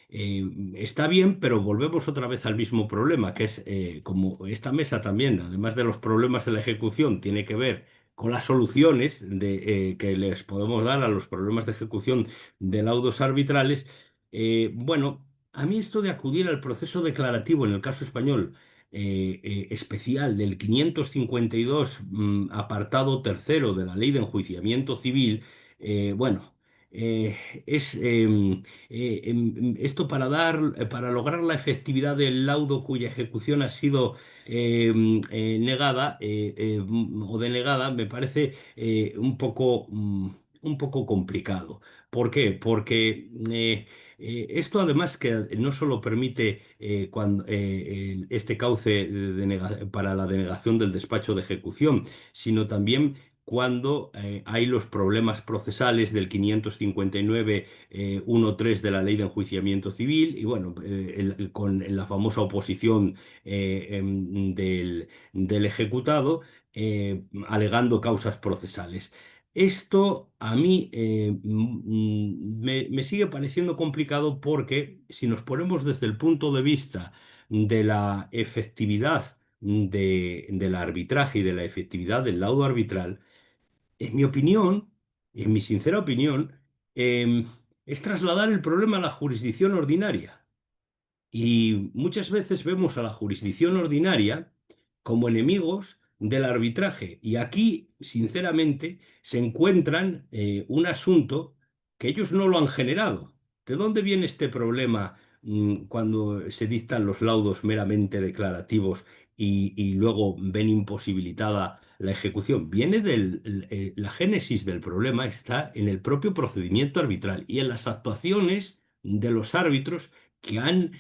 está bien, pero volvemos otra vez al mismo problema, que es como esta mesa también, además de los problemas en la ejecución, tiene que ver con las soluciones que les podemos dar a los problemas de ejecución de laudos arbitrales. Bueno, a mí esto de acudir al proceso declarativo en el caso español especial del 552, apartado tercero de la Ley de Enjuiciamiento Civil, bueno, eh, es esto para lograr la efectividad del laudo cuya ejecución ha sido negada o denegada, me parece un poco complicado. ¿Por qué? Porque esto además que no solo permite este cauce para la denegación del despacho de ejecución, sino también cuando hay los problemas procesales del 559 1.3 de la Ley de Enjuiciamiento Civil, y bueno, con la famosa oposición del ejecutado, alegando causas procesales. Esto a mí me sigue pareciendo complicado, porque si nos ponemos desde el punto de vista de la efectividad del arbitraje y de la efectividad del laudo arbitral, en mi opinión, en mi sincera opinión, es trasladar el problema a la jurisdicción ordinaria. Y muchas veces vemos a la jurisdicción ordinaria como enemigos del arbitraje. Y aquí, sinceramente, se encuentran un asunto que ellos no lo han generado. ¿De dónde viene este problema cuando se dictan los laudos meramente declarativos y luego ven imposibilitada la ejecución. Viene la génesis del problema está en el propio procedimiento arbitral y en las actuaciones de los árbitros que han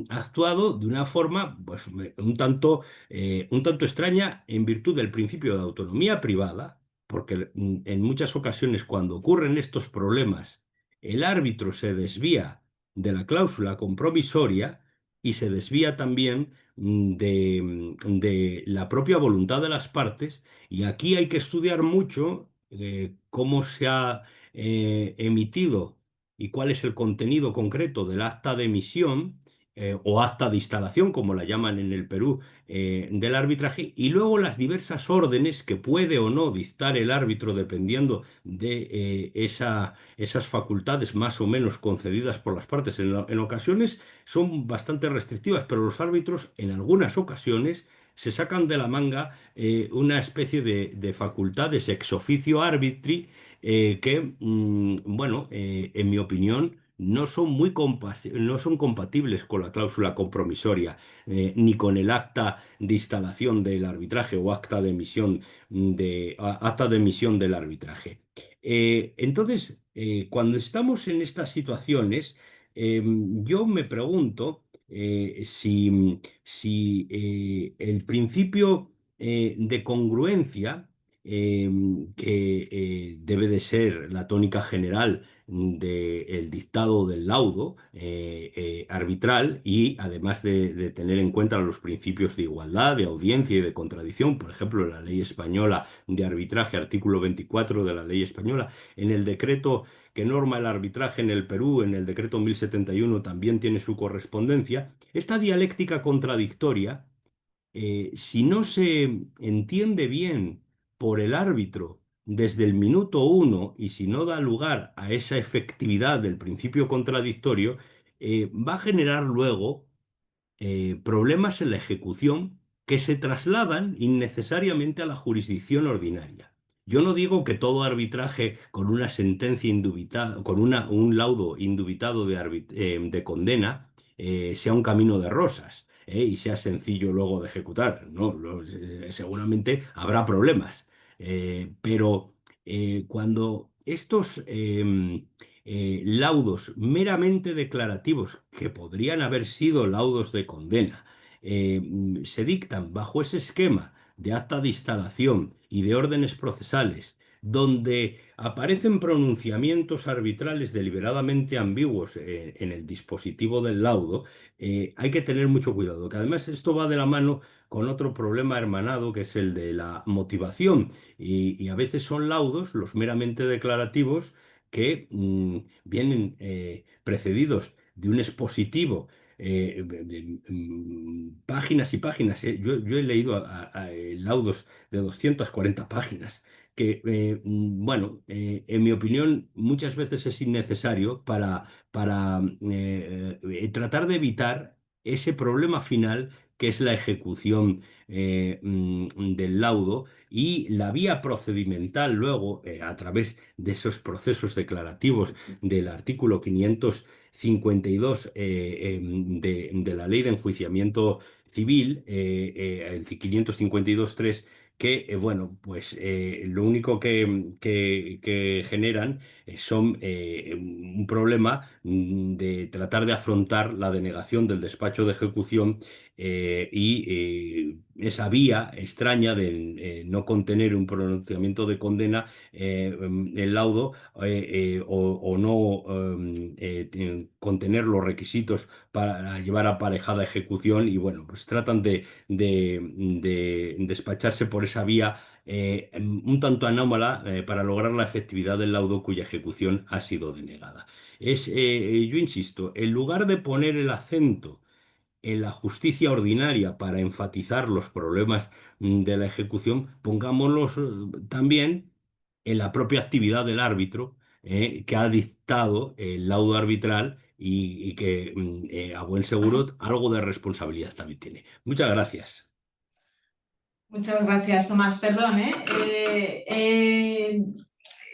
actuado de una forma pues, un tanto extraña en virtud del principio de autonomía privada, porque en muchas ocasiones cuando ocurren estos problemas, el árbitro se desvía de la cláusula compromisoria y se desvía también de la propia voluntad de las partes, y aquí hay que estudiar mucho cómo se ha emitido y cuál es el contenido concreto del acta de emisión o acta de instalación, como la llaman en el Perú, del arbitraje, y luego las diversas órdenes que puede o no dictar el árbitro dependiendo de esas facultades más o menos concedidas por las partes. En ocasiones son bastante restrictivas, pero los árbitros en algunas ocasiones se sacan de la manga una especie de facultades ex officio arbitri que, bueno, en mi opinión, no son compatibles con la cláusula compromisoria, ni con el acta de instalación del arbitraje o acta de emisión del arbitraje. Entonces, cuando estamos en estas situaciones, yo me pregunto si el principio de congruencia, que debe de ser la tónica general del dictado del laudo arbitral, y además de tener en cuenta los principios de igualdad, de audiencia y de contradicción, por ejemplo, en la ley española de arbitraje, artículo 24 de la ley española, en el decreto que norma el arbitraje en el Perú, en el decreto 1071, también tiene su correspondencia. Esta dialéctica contradictoria, si no se entiende bien por el árbitro desde el minuto uno y si no da lugar a esa efectividad del principio contradictorio, va a generar luego problemas en la ejecución que se trasladan innecesariamente a la jurisdicción ordinaria. Yo no digo que todo arbitraje con una sentencia indubitada, con un laudo indubitado de condena, sea un camino de rosas, y sea sencillo luego de ejecutar, ¿no? Seguramente habrá problemas. Pero cuando estos laudos meramente declarativos, que podrían haber sido laudos de condena, se dictan bajo ese esquema de acta de instalación y de órdenes procesales, donde aparecen pronunciamientos arbitrales deliberadamente ambiguos en el dispositivo del laudo, hay que tener mucho cuidado, que además esto va de la mano con otro problema hermanado, que es el de la motivación, y a veces son laudos, los meramente declarativos, que vienen precedidos de un expositivo, páginas y páginas. Yo he leído laudos de 240 páginas que, bueno, en mi opinión, muchas veces es innecesario para tratar de evitar ese problema final que es la ejecución del laudo, y la vía procedimental luego, a través de esos procesos declarativos del artículo 552 de la Ley de Enjuiciamiento Civil, el 552.3, que, bueno, pues lo único que generan son un problema de tratar de afrontar la denegación del despacho de ejecución, y esa vía extraña de no contener un pronunciamiento de condena, el laudo, o no contener los requisitos para llevar aparejada ejecución, y bueno, pues tratan de despacharse por esa vía un tanto anómala, para lograr la efectividad del laudo cuya ejecución ha sido denegada. Yo insisto, en lugar de poner el acento en la justicia ordinaria para enfatizar los problemas de la ejecución, pongámoslos también en la propia actividad del árbitro, que ha dictado el laudo arbitral, y que, a buen seguro, algo de responsabilidad también tiene. Muchas gracias. Muchas gracias, Tomás. Perdón,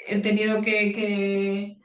he tenido que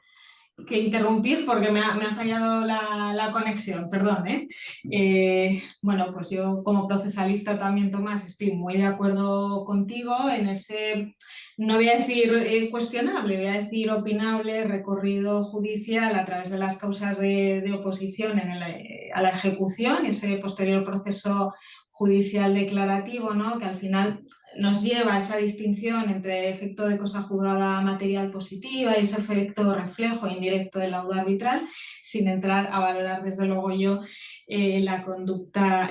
que interrumpir porque me ha fallado la conexión, perdón, ¿eh? Bueno, pues yo como procesalista también, Tomás, estoy muy de acuerdo contigo en ese, no voy a decir cuestionable, voy a decir opinable recorrido judicial a través de las causas de oposición a la ejecución, ese posterior proceso judicial declarativo, ¿no? Que al final nos lleva a esa distinción entre efecto de cosa juzgada material positiva y ese efecto reflejo indirecto del laudo arbitral, sin entrar a valorar desde luego yo la conducta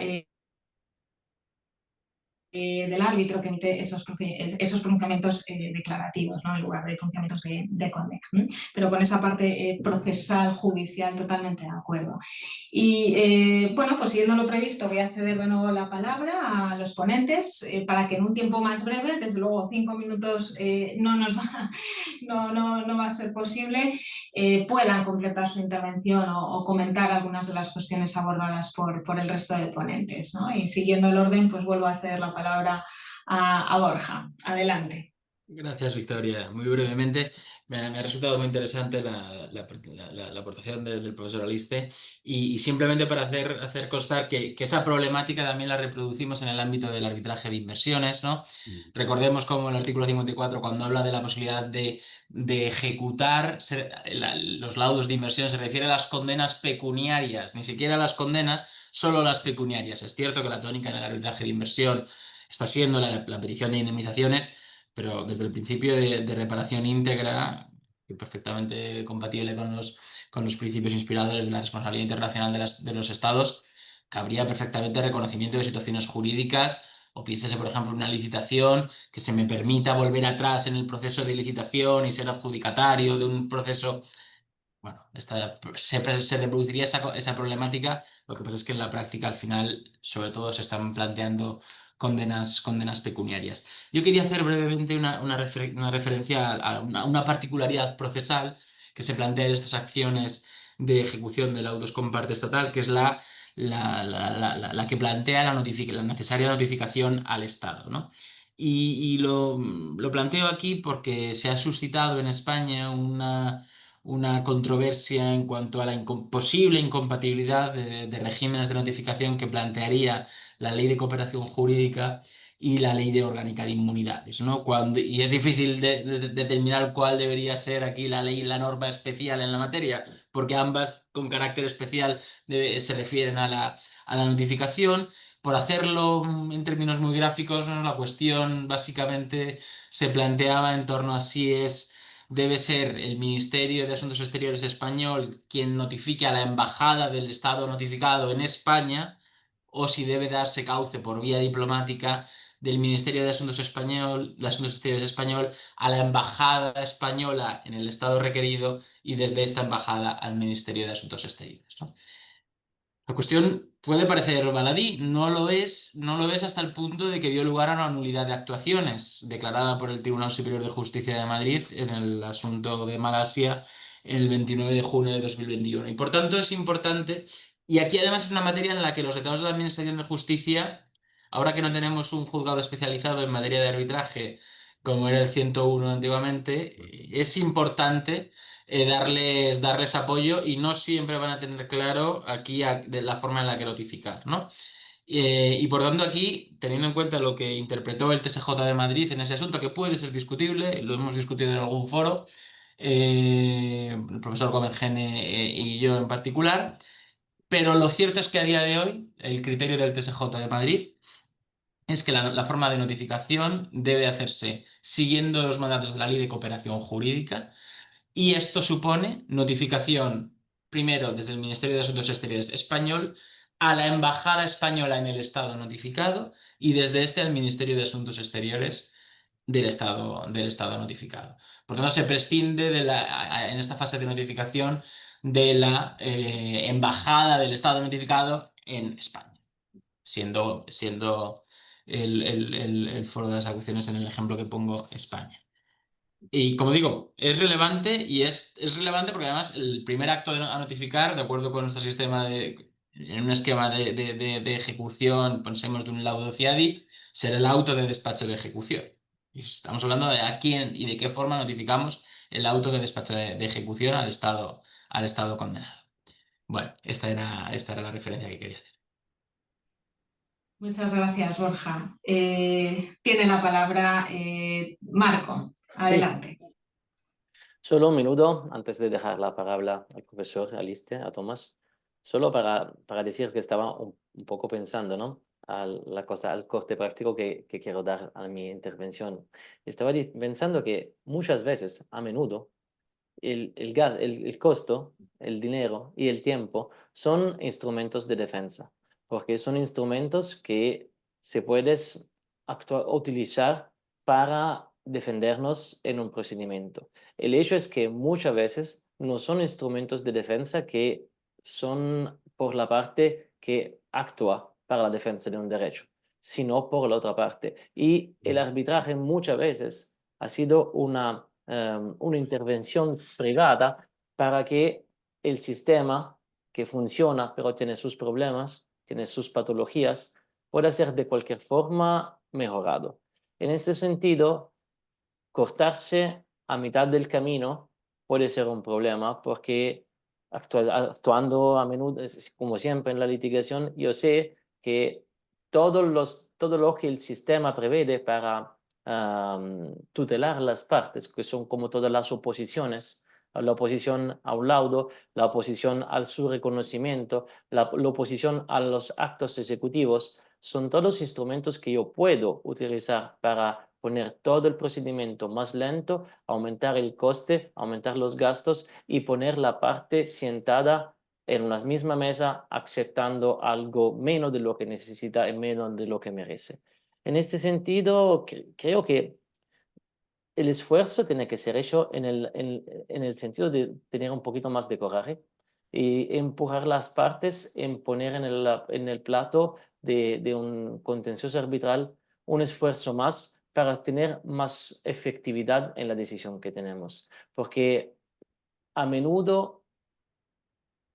del árbitro que emite esos pronunciamientos declarativos, ¿no? En lugar de pronunciamientos de condena. Pero con esa parte procesal, judicial, totalmente de acuerdo. Y bueno, pues siguiendo lo previsto, voy a ceder de nuevo la palabra a los ponentes para que en un tiempo más breve, desde luego 5 minutos no va a ser posible, puedan completar su intervención o comentar algunas de las cuestiones abordadas por el resto de ponentes, ¿no? Y siguiendo el orden, pues vuelvo a ceder la palabra a Borja. Adelante. Gracias, Victoria. Muy brevemente, me ha resultado muy interesante la aportación del profesor Aliste y simplemente para hacer constar que esa problemática también la reproducimos en el ámbito del arbitraje de inversiones, ¿no? Recordemos cómo el artículo 54, cuando habla de la posibilidad de ejecutar los laudos de inversión, se refiere a las condenas pecuniarias, ni siquiera a las condenas, solo las pecuniarias. Es cierto que la tónica en el arbitraje de inversión está siendo la petición de indemnizaciones, pero desde el principio de reparación íntegra, que perfectamente compatible con los principios inspiradores de la responsabilidad internacional de los estados, cabría perfectamente reconocimiento de situaciones jurídicas, o piénsese, por ejemplo, en una licitación que se me permita volver atrás en el proceso de licitación y ser adjudicatario de un proceso. Bueno, se reproduciría esa problemática. Lo que pasa es que en la práctica, al final, sobre todo, se están planteando condenas pecuniarias. Yo quería hacer brevemente una referencia a una particularidad procesal que se plantea en estas acciones de ejecución de laudos con parte estatal, que es la que plantea la necesaria notificación al Estado, ¿no? Y lo planteo aquí porque se ha suscitado en España una controversia en cuanto a la posible incompatibilidad de regímenes de notificación que plantearía la Ley de Cooperación Jurídica y la Ley de Orgánica de Inmunidades, ¿no? Y es difícil determinar cuál debería ser aquí la norma especial en la materia, porque ambas con carácter especial se refieren a la notificación. Por hacerlo en términos muy gráficos, ¿no? La cuestión básicamente se planteaba en torno a si debe ser el Ministerio de Asuntos Exteriores español quien notifique a la embajada del Estado notificado en España, o si debe darse cauce por vía diplomática del Ministerio de Asuntos Exteriores español a la embajada española en el Estado requerido y desde esta embajada al Ministerio de Asuntos Exteriores, ¿no? La cuestión puede parecer baladí, no lo es hasta el punto de que dio lugar a una nulidad de actuaciones declarada por el Tribunal Superior de Justicia de Madrid en el asunto de Malasia el 29 de junio de 2021. Y por tanto es importante, y aquí además es una materia en la que los letrados de la Administración de Justicia, ahora que no tenemos un juzgado especializado en materia de arbitraje como era el 101 antiguamente, es importante darles apoyo, y no siempre van a tener claro aquí de la forma en la que notificar, ¿no? Y por tanto aquí, teniendo en cuenta lo que interpretó el TSJ de Madrid en ese asunto, que puede ser discutible, lo hemos discutido en algún foro, el profesor Gómez Gene y yo en particular, pero lo cierto es que a día de hoy el criterio del TSJ de Madrid es que la forma de notificación debe hacerse siguiendo los mandatos de la Ley de Cooperación Jurídica. Y esto supone notificación, primero desde el Ministerio de Asuntos Exteriores español a la Embajada Española en el Estado notificado, y desde este al Ministerio de Asuntos Exteriores del Estado notificado. Por tanto, se prescinde en esta fase de notificación de la Embajada del Estado notificado en España, siendo el foro de las acusaciones en el ejemplo que pongo España. Y como digo, es relevante, y es relevante porque además el primer acto a notificar, de acuerdo con nuestro sistema en un esquema de ejecución, pensemos de un laudo CIADI, será el auto de despacho de ejecución. Y estamos hablando de a quién y de qué forma notificamos el auto de despacho de ejecución al estado condenado. Bueno, esta era la referencia que quería hacer. Muchas gracias, Borja. Tiene la palabra Marco. Sí, Adelante. solo un minuto antes de dejar la palabra al profesor Aliste, a Tomás, solo para decir que estaba un poco pensando, ¿no? La cosa, al corte práctico que quiero dar a mi intervención. Estaba pensando que muchas veces, a menudo, el costo, el dinero y el tiempo son instrumentos de defensa, porque son instrumentos que se puedes utilizar para defendernos en un procedimiento. El hecho es que muchas veces no son instrumentos de defensa que son por la parte que actúa para la defensa de un derecho, sino por la otra parte. Y el arbitraje muchas veces ha sido una intervención privada para que el sistema que funciona pero tiene sus problemas, tiene sus patologías, pueda ser de cualquier forma mejorado. En ese sentido, cortarse a mitad del camino puede ser un problema porque actuando a menudo, como siempre en la litigación, yo sé que todo lo que el sistema prevé para tutelar las partes, que son como todas las oposiciones, la oposición a un laudo, la oposición al su reconocimiento, la oposición a los actos ejecutivos, son todos instrumentos que yo puedo utilizar para poner todo el procedimiento más lento, aumentar el coste, aumentar los gastos y poner la parte sentada en la misma mesa aceptando algo menos de lo que necesita y menos de lo que merece. En este sentido, creo que el esfuerzo tiene que ser hecho en el sentido de tener un poquito más de coraje y empujar las partes, en poner en el plato de un contencioso arbitral un esfuerzo más para tener más efectividad en la decisión que tenemos. Porque a menudo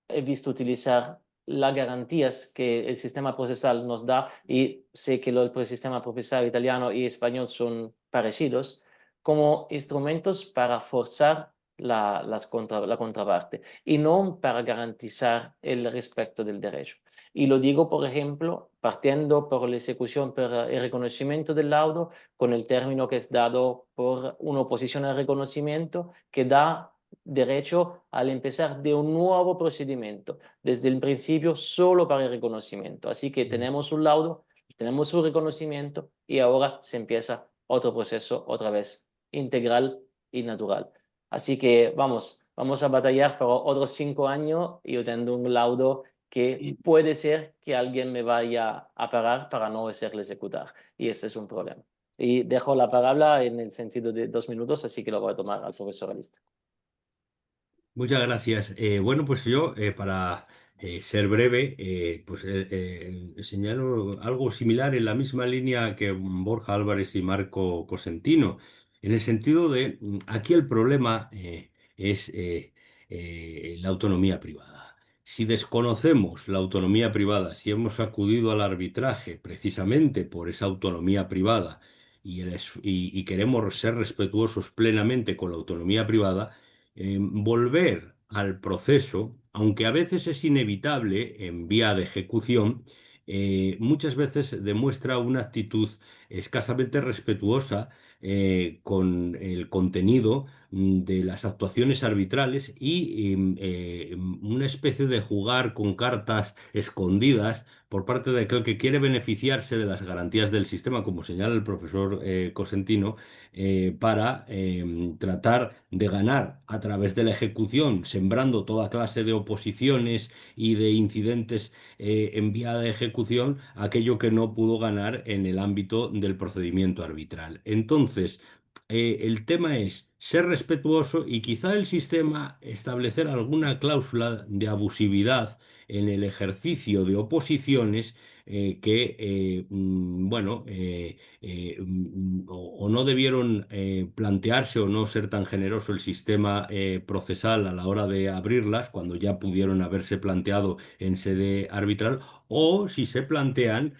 he visto utilizar las garantías que el sistema procesal nos da, y sé que el sistema procesal italiano y español son parecidos, como instrumentos para forzar la contraparte y no para garantizar el respeto del derecho. Y lo digo, por ejemplo, partiendo por la ejecución, por el reconocimiento del laudo, con el término que es dado por una oposición al reconocimiento que da derecho al empezar de un nuevo procedimiento, desde el principio solo para el reconocimiento. Así que tenemos un laudo, tenemos un reconocimiento y ahora se empieza otro proceso otra vez integral y natural. Así que vamos a batallar por otros 5 años y yo tengo un laudo que puede ser que alguien me vaya a parar para no hacerle ejecutar. Y ese es un problema. Y dejo la palabra en el sentido de 2 minutos, así que lo voy a tomar al profesor Alista. Muchas gracias. Bueno, pues yo, para ser breve, pues señalo algo similar en la misma línea que Borja Álvarez y Marco Cosentino, en el sentido de, aquí el problema es la autonomía privada. Si desconocemos la autonomía privada, si hemos acudido al arbitraje precisamente por esa autonomía privada y queremos ser respetuosos plenamente con la autonomía privada, volver al proceso, aunque a veces es inevitable en vía de ejecución, muchas veces demuestra una actitud escasamente respetuosa con el contenido de las actuaciones arbitrales y una especie de jugar con cartas escondidas por parte de aquel que quiere beneficiarse de las garantías del sistema, como señala el profesor Cosentino, para tratar de ganar a través de la ejecución, sembrando toda clase de oposiciones y de incidentes en vía de ejecución, aquello que no pudo ganar en el ámbito del procedimiento arbitral. Entonces, el tema es ser respetuoso y quizá el sistema establecer alguna cláusula de abusividad en el ejercicio de oposiciones que, bueno, o no debieron plantearse o no ser tan generoso el sistema procesal a la hora de abrirlas, cuando ya pudieron haberse planteado en sede arbitral, o si se plantean,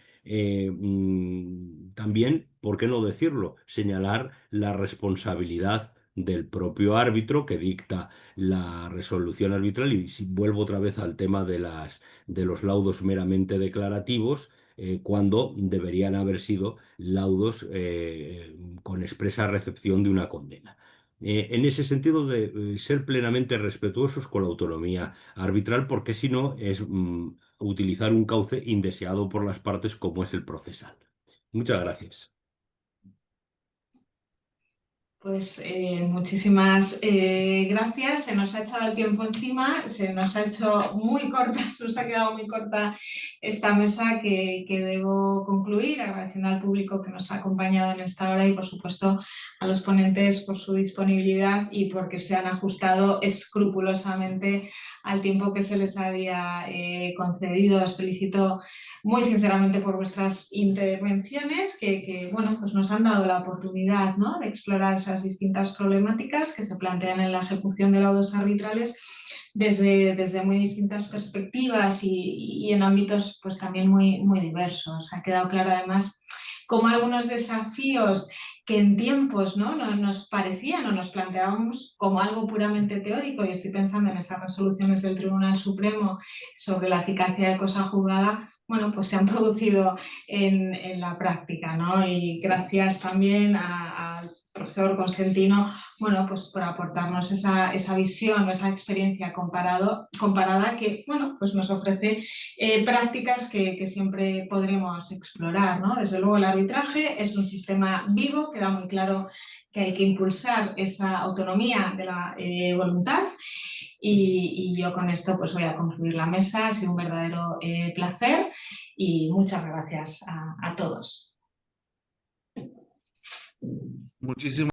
también, ¿por qué no decirlo?, señalar la responsabilidad del propio árbitro que dicta la resolución arbitral. Y si vuelvo otra vez al tema de los laudos meramente declarativos, cuando deberían haber sido laudos con expresa recepción de una condena. En ese sentido de ser plenamente respetuosos con la autonomía arbitral, porque si no es utilizar un cauce indeseado por las partes como es el procesal. Muchas gracias. Pues muchísimas gracias. Se nos ha echado el tiempo encima, se nos ha hecho muy corta, se nos ha quedado muy corta esta mesa que debo concluir, agradeciendo al público que nos ha acompañado en esta hora y por supuesto a los ponentes por su disponibilidad y porque se han ajustado escrupulosamente al tiempo que se les había concedido. Os felicito muy sinceramente por vuestras intervenciones que bueno, pues nos han dado la oportunidad, ¿no?, de explorar esas distintas problemáticas que se plantean en la ejecución de laudos arbitrales desde muy distintas perspectivas y en ámbitos pues también muy diversos. Ha quedado claro además cómo algunos desafíos que en tiempos, ¿no?, nos parecían o nos planteábamos como algo puramente teórico, y estoy pensando en esas resoluciones del Tribunal Supremo sobre la eficacia de cosa juzgada, bueno, pues se han producido en la práctica, ¿no? Y gracias también al profesor Consentino, bueno, pues por aportarnos esa visión, esa experiencia comparada que, bueno, pues nos ofrece prácticas que siempre podremos explorar, ¿no? Desde luego el arbitraje es un sistema vivo, queda muy claro que hay que impulsar esa autonomía de la voluntad. Y yo con esto pues voy a concluir la mesa. Ha sido un verdadero placer y muchas gracias a todos. Muchísimas